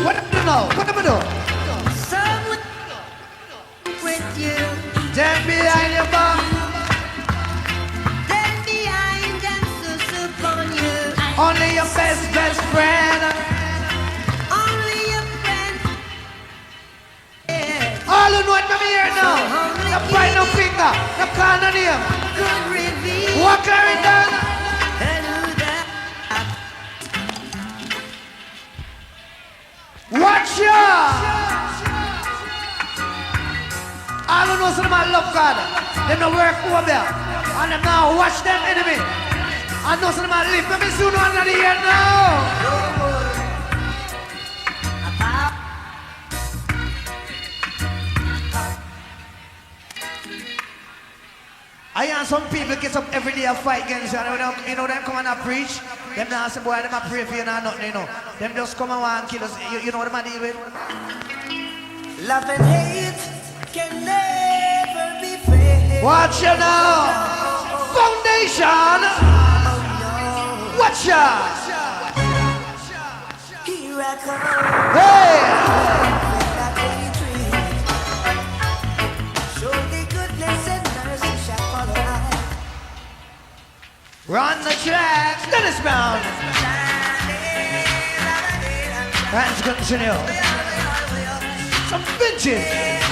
What am I do now? What am I do? Someone with you, Stand behind your back. then behind and sus upon you. Only your best friend. Only your friend. Yeah. All who know it, let me hear it now. No point, no finger, no call, no name. Could reveal Walk Clarendon. and who that Watch ya. All who know some man love God. They no work over there. And them now watch them enemy. I know some man live. Let me soon one of the year now. I hear some people get up every day and fight against you. You know them come and preach. Them now say, boy, them a pray for you and nothing, you know. Them just come and want to kill us. You know what I'm deal with? Love and hate can never be fair. Watch you now. Foundation. Watch ya. Here I come. Hey. Surely goodness and mercy shall follow us. Run the track. Dennis Brown. Hands continue. Some vintage.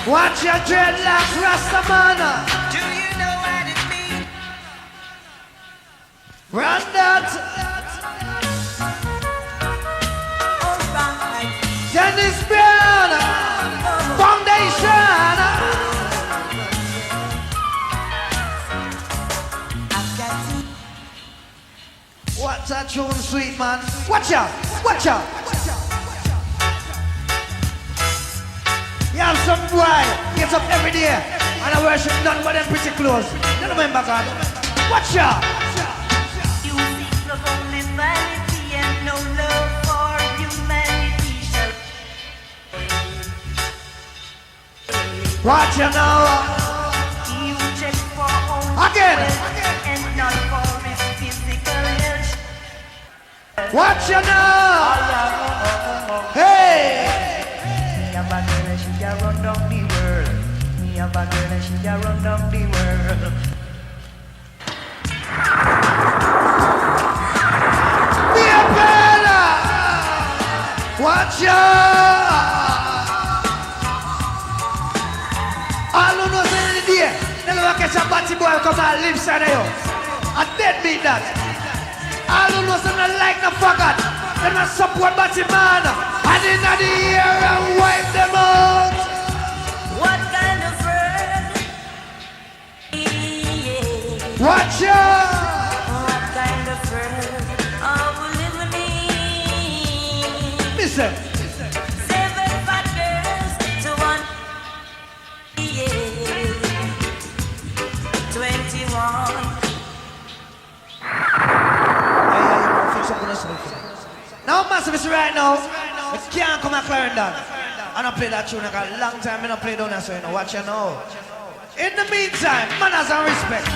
Watch your dreadlocks, Rastamana. Do you know what it means? Run that. Alright. Dennis Brown. Foundation. I've got to. What's that tune, sweet man? Watch out. Watch out. some boy gets up every day and I worship none but them pretty clothes. You remember God? Watch out! You seek love only vanity and no love for humanity shall. Watch you now! You check for only Again. wealth and not for his physical health. Watch you now! Hey! Me have a girl and she a run down the world. Me have a girl and she a run down the world. Be a better! Watch out! All who knows any day, they never catch a batty boy come and live side of you. I dead mean that. All who knows they don't like no faggot, they don't support batty man. And in the ear and wipe them out. What kind of friend? Watch out! What kind of friend are we living in? Listen. 7 fat girls to 1. Yeah. 21. Now, massive is right now. I can't come to Clarendon. I don't play that tune. I got a long time I don't play down there, so you know. Watch you know. In the meantime, manners and respect.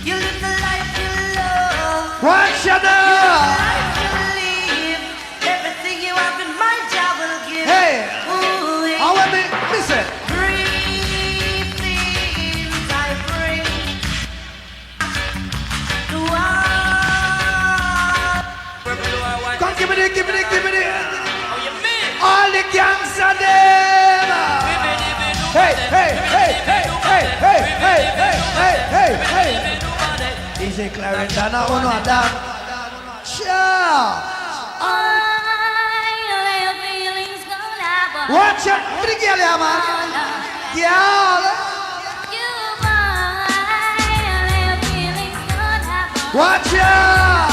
You live the life you love. Watch you The know. life you live. Everything you have in my job will give. Hey, Ooh, yeah. I want me, listen. Three things I bring to Come give me the, give me the, give me the. All the gangsta them. Hey, hey, hey, hey, hey, hey, hey, hey, hey, hey, hey. Easy Clarendon, I wanna dance. Sure. Watch out, what the girl here, man? Girl. Watch out.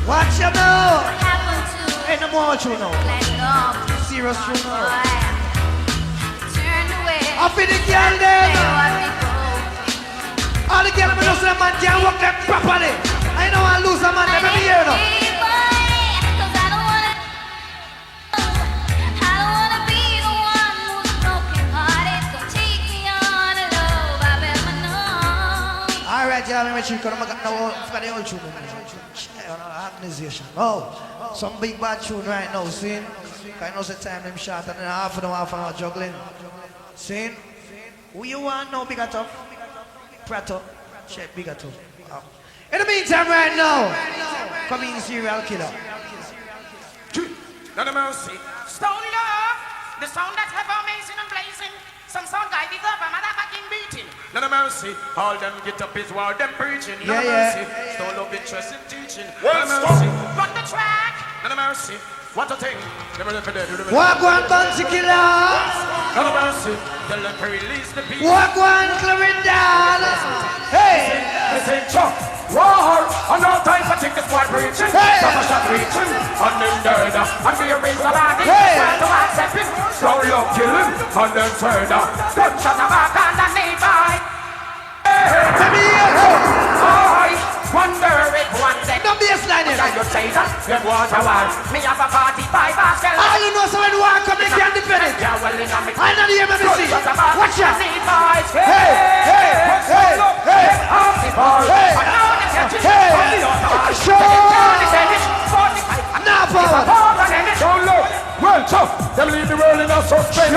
Watch out now. Ain't no more true now. Serious true now. I feel the girl there. All the girls know say man can't work them properly. I know I lose a man every year now. Alright, yeah, I'm going to got the old tune. Organization. Oh, some big bad tune right now, see? I know the time them short and then half an hour juggling. See? Who you want now, bigger tough? Prato. Check bigger tough. Oh. In the meantime, right now, come in serial killer. None of mercy. Stone love, the sound that's ever amazing and blazing. Some sound guy deserve a motherfucking beating. None of mercy. All them get up is while them preaching. None of mercy. Stone love interest in teaching. None of mercy. Run the track. None of mercy. What a thing. Never let it. Walk one bouncy killer. None of mercy. Tell them to release the people. Walk one Clarendon. Hey. Listen, Chuck. War. And no time for think the squad preaching. Hey. Some shot reaching. And them dead. And we raise the body. Hey. To accept it. Slow love killing. And them further. Gunshot back on the nearby. Let me hear. I wonder if one day. No baseline here. Can you say that? Them water war. Me have a 45 basket. All you know so when war come, they can't defend it. Yeah, well, in a mix. I know the aim of the sea. Watch out. Hey, Hey, hey, hey, hey. Hey, hey. Sure. Now forward. Don't look. Well, tough. Them leave the world in a suspense.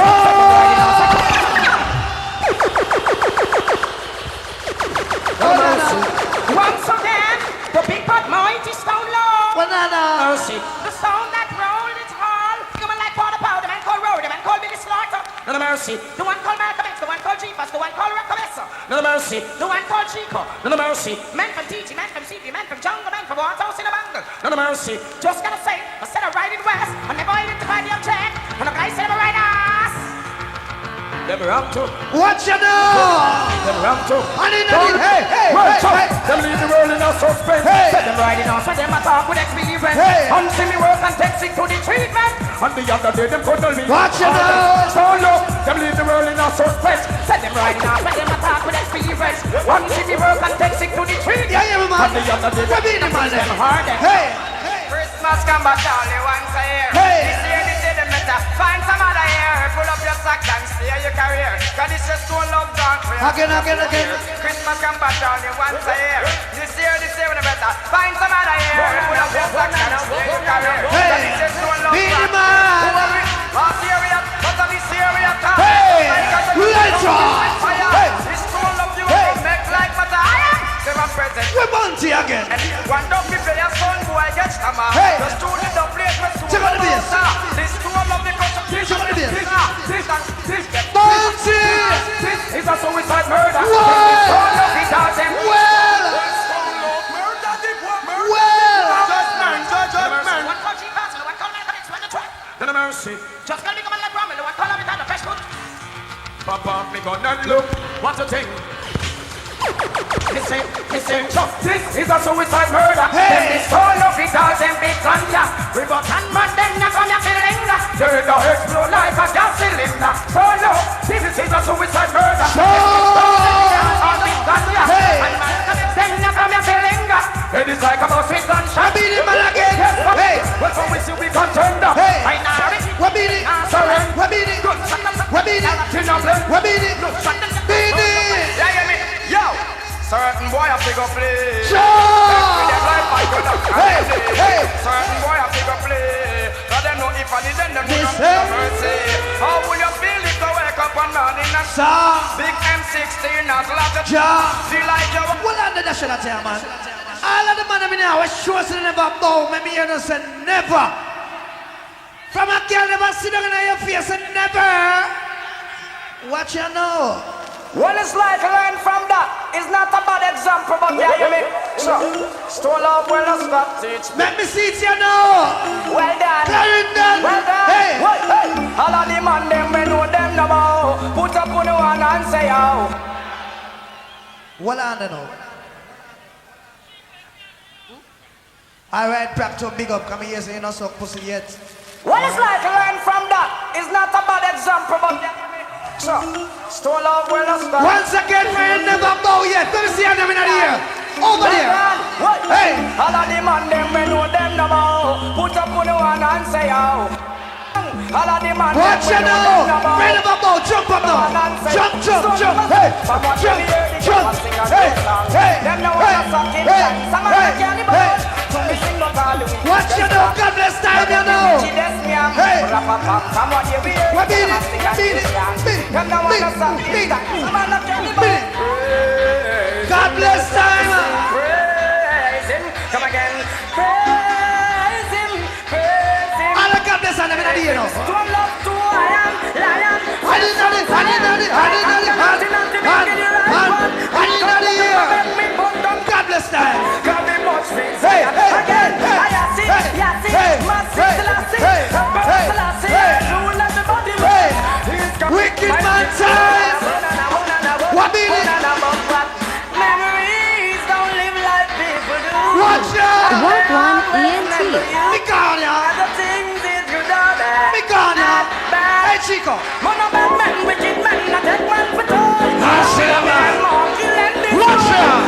Once again, the big bad mighty stone law. Banana. The stone that rolled its hall. You man like powder powder, man called Rory, man called Billy Slaughter. None of mercy. The one called Malcolm X, the one called Jeepers, the one called Recomessa. None of mercy. The one called Chico. None of mercy. Man from TG, man from CP, man from Jungle, man from Waterhouse in a Bangle. None of mercy. Just gotta say, instead of riding west, I never identified the object. When a guy said I'm a ride ass. Them ram too. Watch you now. Them ram too. I need to hey, hey, Well, hey, hey. them leave the world in a suspense. Hey. Set them riding on, so them a talk with experience. Hey. Come see me work and take sick to the treatment. And the other day them cuddle me. Watch it out. So look, them leave the world in a suspense. Tell them right now, when them attack with experience. One city work and take sick to the treatment. Yeah, man. And the other day them them hard. Hey. Christmas come back only once a year. Hey. This year them better find some other year. Pull up your sack and steer your career. Cause this is so love done for you. Again. Christmas come back only once a year. This year them better find some other year. Pull up your sack and steer your career. Hey. Cause this is so love Be the done. man. Last year we had, but this year we had time. Hey. Let's rock. Hey. This so love you will make like matter. Them a present. We're bounty again. One dog me play a son boy get stammer. Hey. Just to the dub plate with two. Check out the bass. This two of the concentration. Check out the bass. This Bounty. This is a suicide murder. Well. Judgment. Then a mercy. Just gonna become a like ramen. What color is that? The fresh food. Papa, me gonna look. What a thing. Listen, so this is a suicide murder. Hey. Then this all of it all them big ganja. We got and man then you come here feeling. Turn the explode like a gas cylinder. So no, this is a suicide murder. Hey. And man then you come here feeling. It is like a bus with gunshot. I beat him again. Hey. Well, so we see we contender. Hey. I know it. We're beating. We're beating. We're beating. We're beating. Beating. Yeah, hear me? Yo, certain boy have to go play. Sure. Hey. Certain boy have to go play. Cause them know if I did them know Listen. no mercy. How will you feel if you wake up one morning and Sir. big M16 as lot of Ja. feel like you Well, under the shit I tell you, man. All of the man I mean now, I sure say never bow. Maybe you don't say never. From a girl never sit down in your face and never. What you know? Well, it's like learn from that. It's not a bad example, but yeah, you me. So, stole off when I stop teach. Let me see it, you know. Well done. Clarendon. Well done. Hey. Hey. All of the man them we know them no more. Put up on the one and say how. Well, I don't know. All right, Practo, big up. Come here, so you not suck pussy yet. Well, it's like learn from that. It's not a bad example, but yeah, you me. So, stole off when I stop. Once again, man, never bow yet. Let me see them in the ear. Over there. Hey. All of the man them we know them no more. Put up on the one and say how. All of the man Watch them we you know now. them no more. Man, never bow. Jump up now. Jump. Hey. Jump. Hey. Them no want to suck in time. Some of them can't even so me sing no call you. Watch you now. God bless time, you know. Hey. What beat it? Them no want to suck in time. Some of them can't even. God bless time. Praise him. Come again. Praise him. Praise him. All the God bless time, in the ear now. To love to lion. I didn't know the ear. God bless time. Hey. Wicked man time. What beat it? Memories don't live like people do. Watch out. Work one ENT. Me gone, ya. The things is good or bad. Me gone, ya. Hey, Chico. Man a bad man, wicked man, not take man for toys. Watch out, man. Watch out.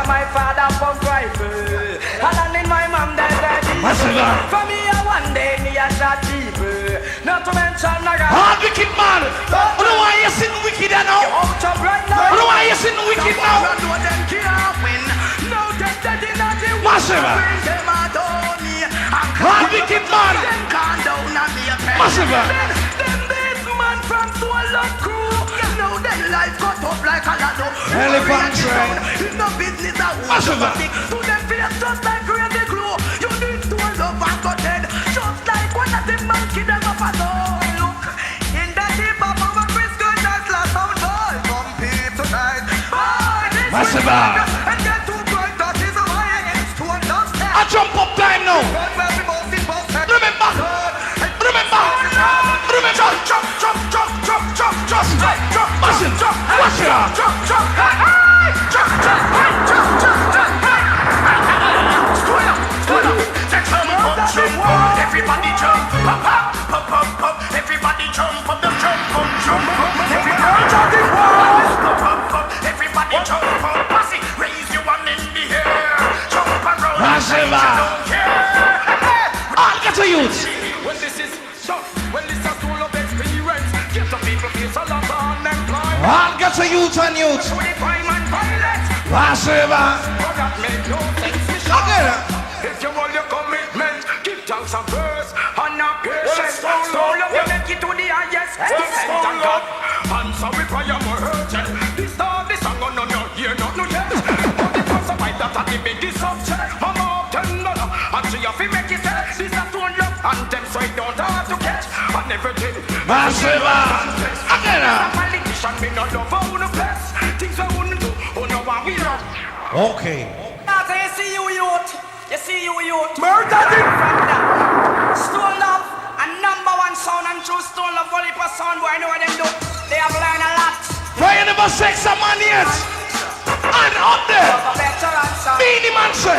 My father pump rifle, and in my mom dead daddy. For me, one day me a shot people. man. You know why you're sitting wicked now? You know why you're sitting wicked now? Massive. Hard wicked man. Massive. Elephant train. Massive. To them face just like crazy glue. You need to love and go dead. Just like one of them monkey them up a door. Look, in the deep of our Frisco dance last sound boy. Come peep tonight. Boy, this Massive. and get too bright, that is why it's to understand. I jump up time now. Remember. Jump. Massive. Watch it out. Everybody jump, pop, pop, pop, pop. Everybody jump up, jump. Everybody jump, pop, pop. Everybody jump up, pass it. Raise your one in the air. Jump around. Massive. I'll get to youth. When this is tough, when this is full of experience, give the people feel a lot of unemployment. I'll get to youth and youth. Massive. But that make no sense. Okay. If you want your commitment, give thanks and praise and not patience. Stole up, you make it to the highest extent. And God, answer we prayer more urgent. This song, no hear not no yet. But the cause of that are the biggest subject. I'm up $10, and she have to make it set. This is to love, and them so it don't have to catch. And everything. Massive. Okay now. Politician, me not love how no bless. Things I wouldn't do, no one we love. Okay. Now you see you youth. Murder them. Stone Love and #1 sound and true Stone Love only per sound boy. I know what them do. They have learned a lot. Fire never sex a man yet. And up there. Beanie Manson.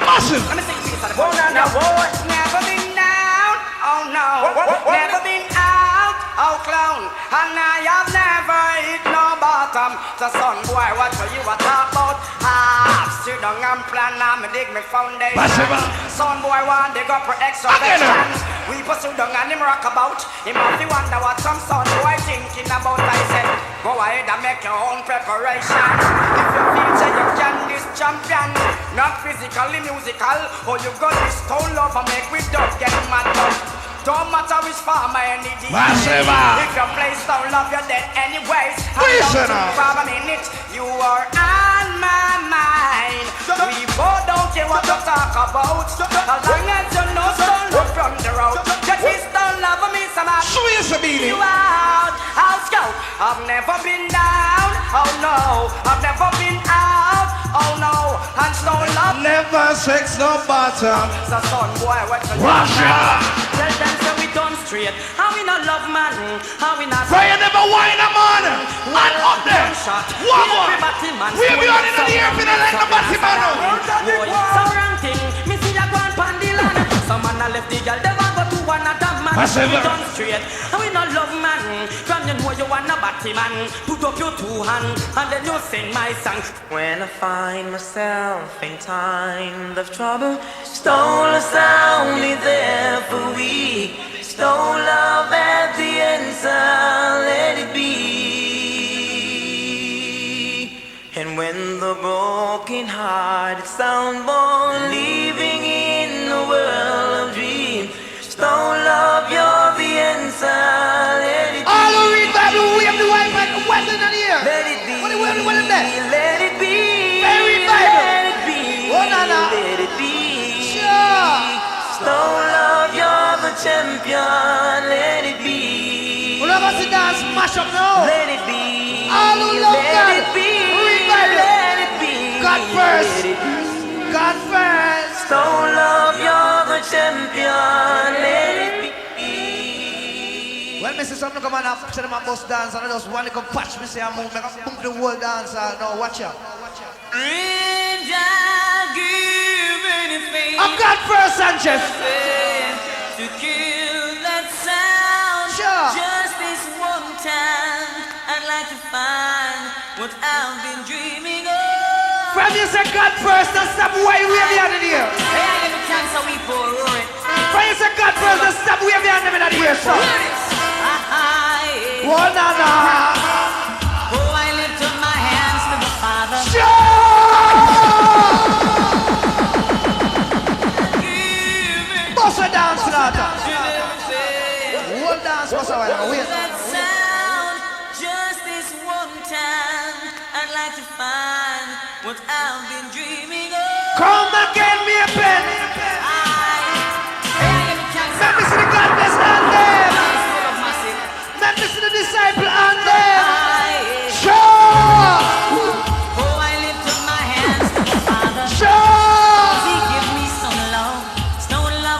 Massive. Let me sing this. Never been down. Oh no. Never been out. Oh clown. And I have never hit no bottom. So son boy, what you a talk about? Sit down and plan and me dig me foundation. Son boy want dig up for extra vegetables. We pursue down and him rock about. Him have to wonder what some son boy thinking about. I said, go ahead and make your own preparation. If you feel say you can this champion, not physically musical, or you got this stone love and make we don't get mad up. Don't matter which farmer any day. If you play stone love, you're dead anyways. Listen for a minute, you are on my mind. We both don't care what you talk about. As long as you know stone love from the road. Get this stone love me some you out. I'll scout. I've never been down. Oh no. I've never been out. Oh no. And stone love never sex no bottom. So son boy, what you Russia. Tell them say we done straight. How we not love man? How we not Fire never wine a man. And up there. One more. We'll be on in the air for the like the batty man. Some wrong thing. Me see ya go on pandilan. Some man a left the girl. They want go to another man. We done straight. How we not love man? From you know you want a batty man. Put up your two hands and then you sing my song. When I find myself in times of trouble, stone sound is there for we. Stone love at the answer, let it be. And when the broken hearted sound born living in a world of dreams, stone love, you're the answer, let it be. All who read Bible, we have the white man, what's in the ear? Let it be. What is that? Let it be. Very Bible. Let it be. Oh, no, no. Let it be. Sure. Stone love, you're the champion. Let it be. We're not going to dance, mash up now. Let it be. All who love let God. It be. Read Bible. Let it be. God first. Let it be. God first. Stone love, you're the champion. Let it be. Well, Mr. Something come on after them a bus dance and I just want to come patch me say I move, make a boom the whole dance. No, watch out. And I'll give anything I'm God first, Sanchez. to kill that sound. Sure. Just this one time, I'd like to find what I've been dreaming of. From you say God first, that's stop way we have the end of the year. Hey, I give a chance so we pour it. From you say God first, that's stop way we have the end of the year, so. What? dance for so long. Wait. That sound, just this one time, I'd like to find what I've been dreaming of. Come again, me a pen. Let me see the goddess and them. Let me see the disciple and them. Sure. Oh, I lift up my hands to the Father. Sure. He give me some love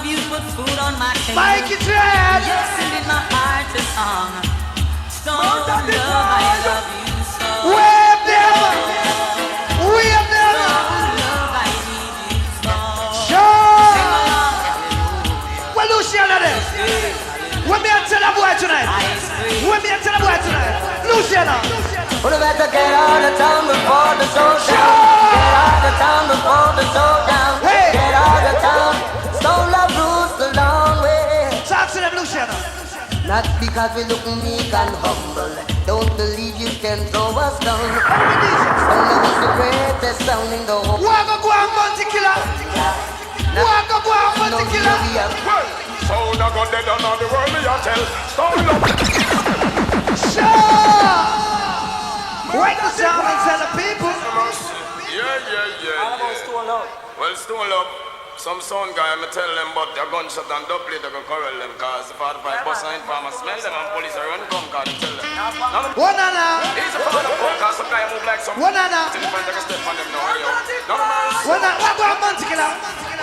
you put food on my table. Mikey Dread. Yes, and in my heart a song. Stone love, I love you so. Wave them. Wave them. Stone love, I need you so. Sure. Sing along. Well, Luciana then. When me and tell a boy tonight. When me and tell a boy tonight. Luciana. Well, better get out of town before the show's down. Get out of town before the show's down. Hey. Get out of town. Stone love rules the long way. Talk to them, Luciana. Not because we look meek and humble. Don't believe you can throw us down. Stone love is the greatest sound in the whole. Waka Guam Bounty Killer. Waka Guam Bounty Killer. Sound a gun dead on the world, me a tell. Stone love. Sure. Wake the sound and tell the people. Yeah. Well, Stone love. Some sound guy, I tell them, but a gunshot and dubplate, they go corral them, cause the 45 bus and farmer smell them, and police are run come, cause they tell them. One Anna. He's a father of fun, cause some guy move like some. One Anna. Till the friend take a step on them now, yo. One Anna. Waka Guam Bounty Killer.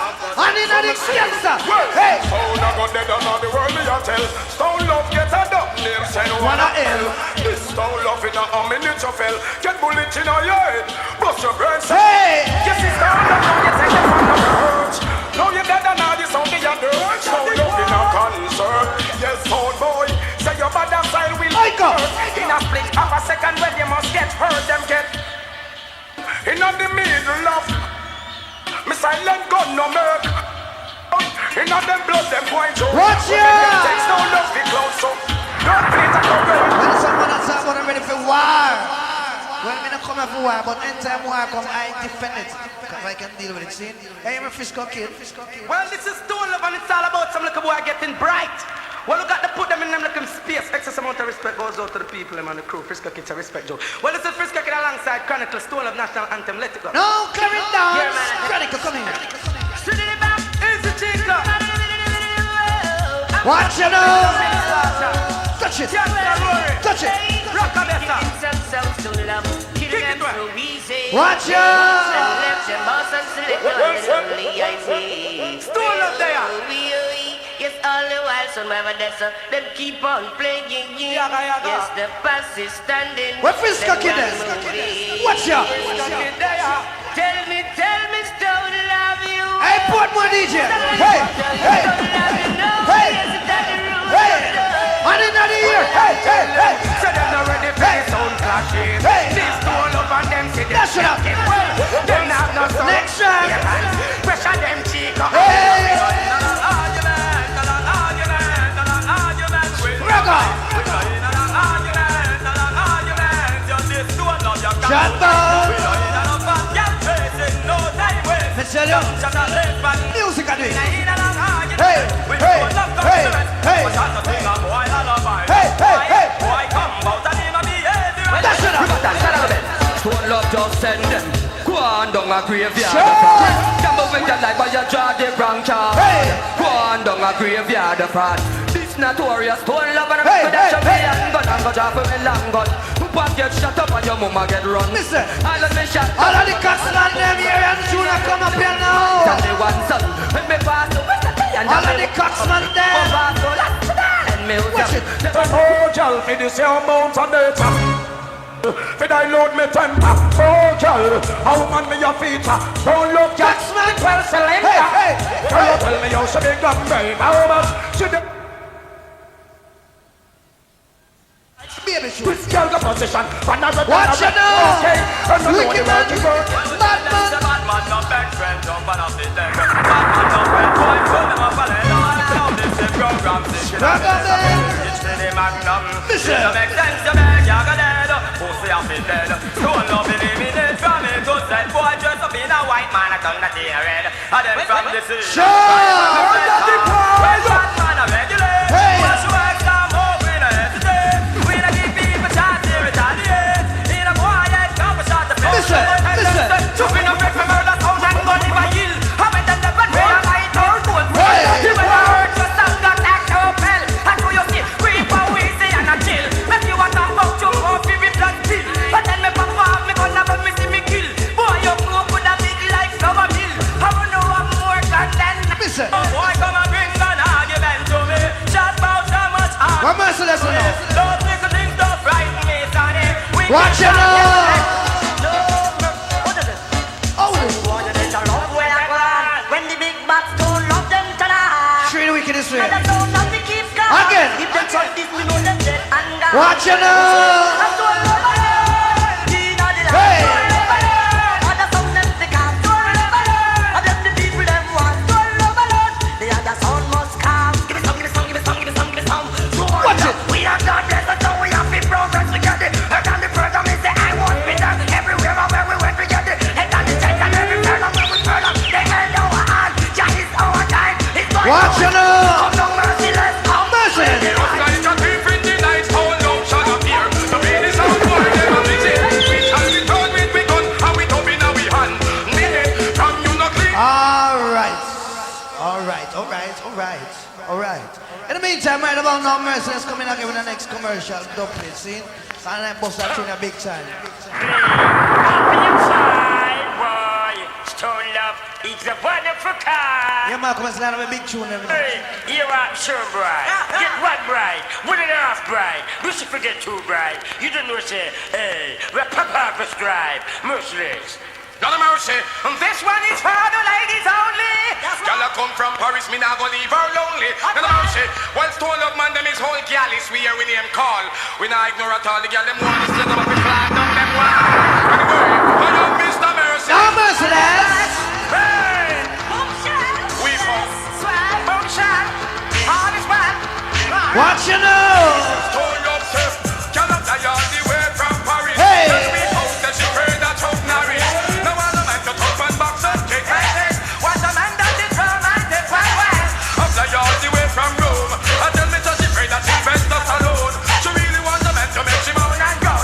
And in the gangster. Hey. Sound a gun dead on the world, me a tell. Stone love get a dub name, send one a L. This stone love in a miniature fell. Get bullet in your head, bust your brain. Hey. Yes, it's stone love, now you take it from the hurt. Now you dead and all this sound in your dirt. Stone love in a concert. Yes, sound boy, say your bad style will be hurt. In a split of a second when you must get hurt, them get. In the middle of me silent gun no murk. In them blood them point to. Watch ya! Takes no love be close so. Don't play to cover. When someone that's about I'm ready for war. Well, I'm not coming for war, but anytime war come, I defend it. Because I can deal with it, see? Hey, I'm a Frisco kid. Well, this is Stone Love and it's all about some little boy getting bright. Well, we got to put them in them little space. Excess amount of respect goes out to the people and the crew. Frisco Kids a respect Joe. Well, this is Frisco Kid alongside Chronicle, Stone Love National Anthem. Let it go. No, Clarendon. Yeah, man. Chronicle, come here. Straight in the back. Easy Chico. Watch it now. Touch it. Touch it. Rock a better. Watch ya. Stone Love there. Yes, all the while, son, wherever there's a, them keep on playing. Yes, the past is standing. What Frisco Kid is? Watch ya. Tell me, Stone love you. Hey, put more DJ. Hey. And in the ear. Hey. Say them not ready for the sound clashing. This Stone Love and them see them. That's it up. Them have no sound. Next time. Pressure them cheek. Hey. Shut music I do. Hey. That's it up. Stone love just send them. Go on down a graveyard. Gamble with your life but you draw the wrong card. Go on down a graveyard fraud. This notorious Stone love and I'm dash a million gun and go drop a long gun. Pop get shut up and your mama get run. Listen, all of me shot. All of the cats and them here and soon I come up here now. Tell me one son, when me pass the west and all of the cats and them. Watch it. Oh, girl, for this your amount of data. Fid I load me temper. Oh, girl, how man me your feature. Don't look cats man. Well, selector. Hey. Tell me how she big up, baby. How much should the baby shoot. this girl got position? Watch it now. Okay. Wicked man. Bad man. Bad man no best friend, jump on off the deck. Bad man no friend, boy, put them up and let on. Now this is program, sticking up it's the magnum. Listen. It make sense to make you go dead. Pussy off it dead. Don't love eliminate from it to set. Boy, dress up in a white man, I turn that in red. And then from the sea. Sure. Bad man a regulate. Hey. Watch you work some more. Those little things don't frighten me, sonny. Watch it now. When the big bats don't love them tonight. Straight wicked this way. Again. If them try this, we know them dead and gone. Watch it now. Hey. Watch it. We are God blessed, so we have been progress together. And then the program is that I won't be there. Everywhere where we went together. And then the church and every program where we turn up. They held our hand. Jah is our time. It's going Watch it now. Come down merciless. Come mercy. It was like a thief in the night, how long shall appear? The pain is out for them and we say, we shall be told with we gun and we don't be now we hand. Mean it, from you not clean. Alright. In the meantime, right about now, Mercedes coming out with the next commercial dubplate scene. And I bust that tune a big time. Stone love, it's a wonderful car. Yeah, man, come and slide on a big tune. Hey, you are sure bride. Get one bride, 1.5 bride. We should forget 2 bride. You don't know, say, hey, we're Papa prescribe, merciless. God of mercy, This one is for the ladies only. Y'all come from Paris, me not gonna leave her lonely. God of mercy, while stone love man, them is whole gal is we we name call. We not ignore at all the gal, them want to set up a flag down them one. Anyway, I love Mr. Mercy. No Mercedes. Hey, we found Boomshot, all is well. Watch you now. Stone love says, gal up the yard the way from Paris. Hey. Tell me how that she heard that tough narrative. Now all the man to tough and box and kick. What a man that is from and the well. Up the yard the way from Rome. And tell me that she prayed that she felt us alone. She really wants the man to make she moan and go.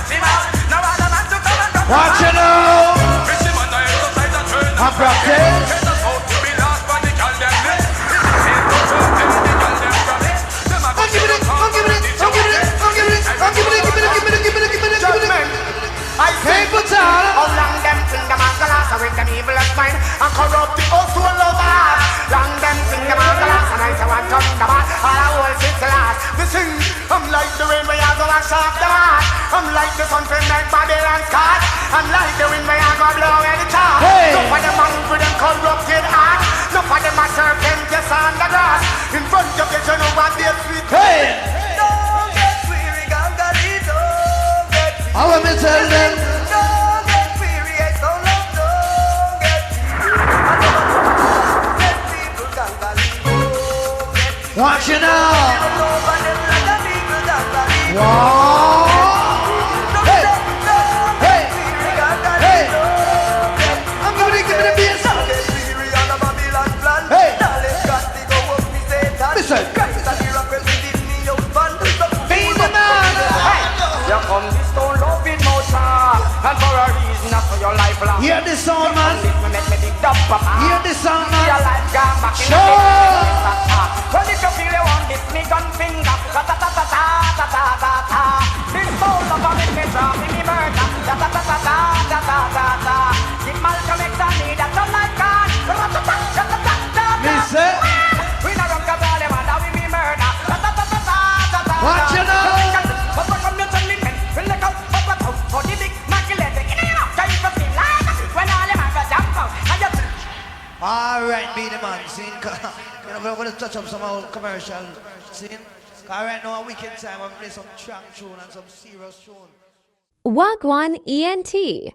Now all the man to come and go. Watch you now. Miss him on the exercise and turn I practice. Get us out to be last but the girl them live. It's the same to turn till the girl them from it. Them a go Give me I Hey, say, put on. how long them think them are gonna last with them evil as mine and corrupt the old soul of heart. Long them think them are gonna last and I say one turn the heart. All I will sit the last. The sing, I'm like the rain where I go and shock the heart. I'm like the sun from like Babylon Scott. I'm like the wind where I go blow any chart. Hey. No for them man with them corrupted heart. No for them a serpent just on the grass. In front of you, you know what they sweet. Hey. Don't get weary, Gangali, don't get weary. I want me to tell them. Don't get weary, it's so long, don't get weary. Get people, Gangali, don't get weary. Watch you now. Over them like a people, Gangali. Wow. Hey. Hey. Hey. I'm gonna give it a beat. Don't get weary on the Babylon plan. Hey. Knowledge got to go up, me Satan. Listen. Christ and the rock will be me out van. Be the man. Here come the stone love in motion. And for a reason, not for your life long. Hear this song, man. Make me dig up, papa. Hear this song, Your man. life gone back in Sure. Well, if you feel you want this, me gun finger. Ta ta ta ta ta ta ta ta ta. This soul of a make me drop in me murder. Ta ta ta ta ta ta ta ta ta. If Malcolm X and me, that's all I can. Ta ta ta ta ta ta ta. Listen. We not run cause all them and we me murder. Ta ta ta ta ta ta ta. Watch it now. But what come you tell me, men? Feel like out, but what out? For the big maculate. Time for me like when all them have a jump out. And you Alright, be the man. See, we're going to touch up some old commercial scene. Alright, now a weekend time, I'm going to play some trunk tune and some serious tune. Wagwan ENT.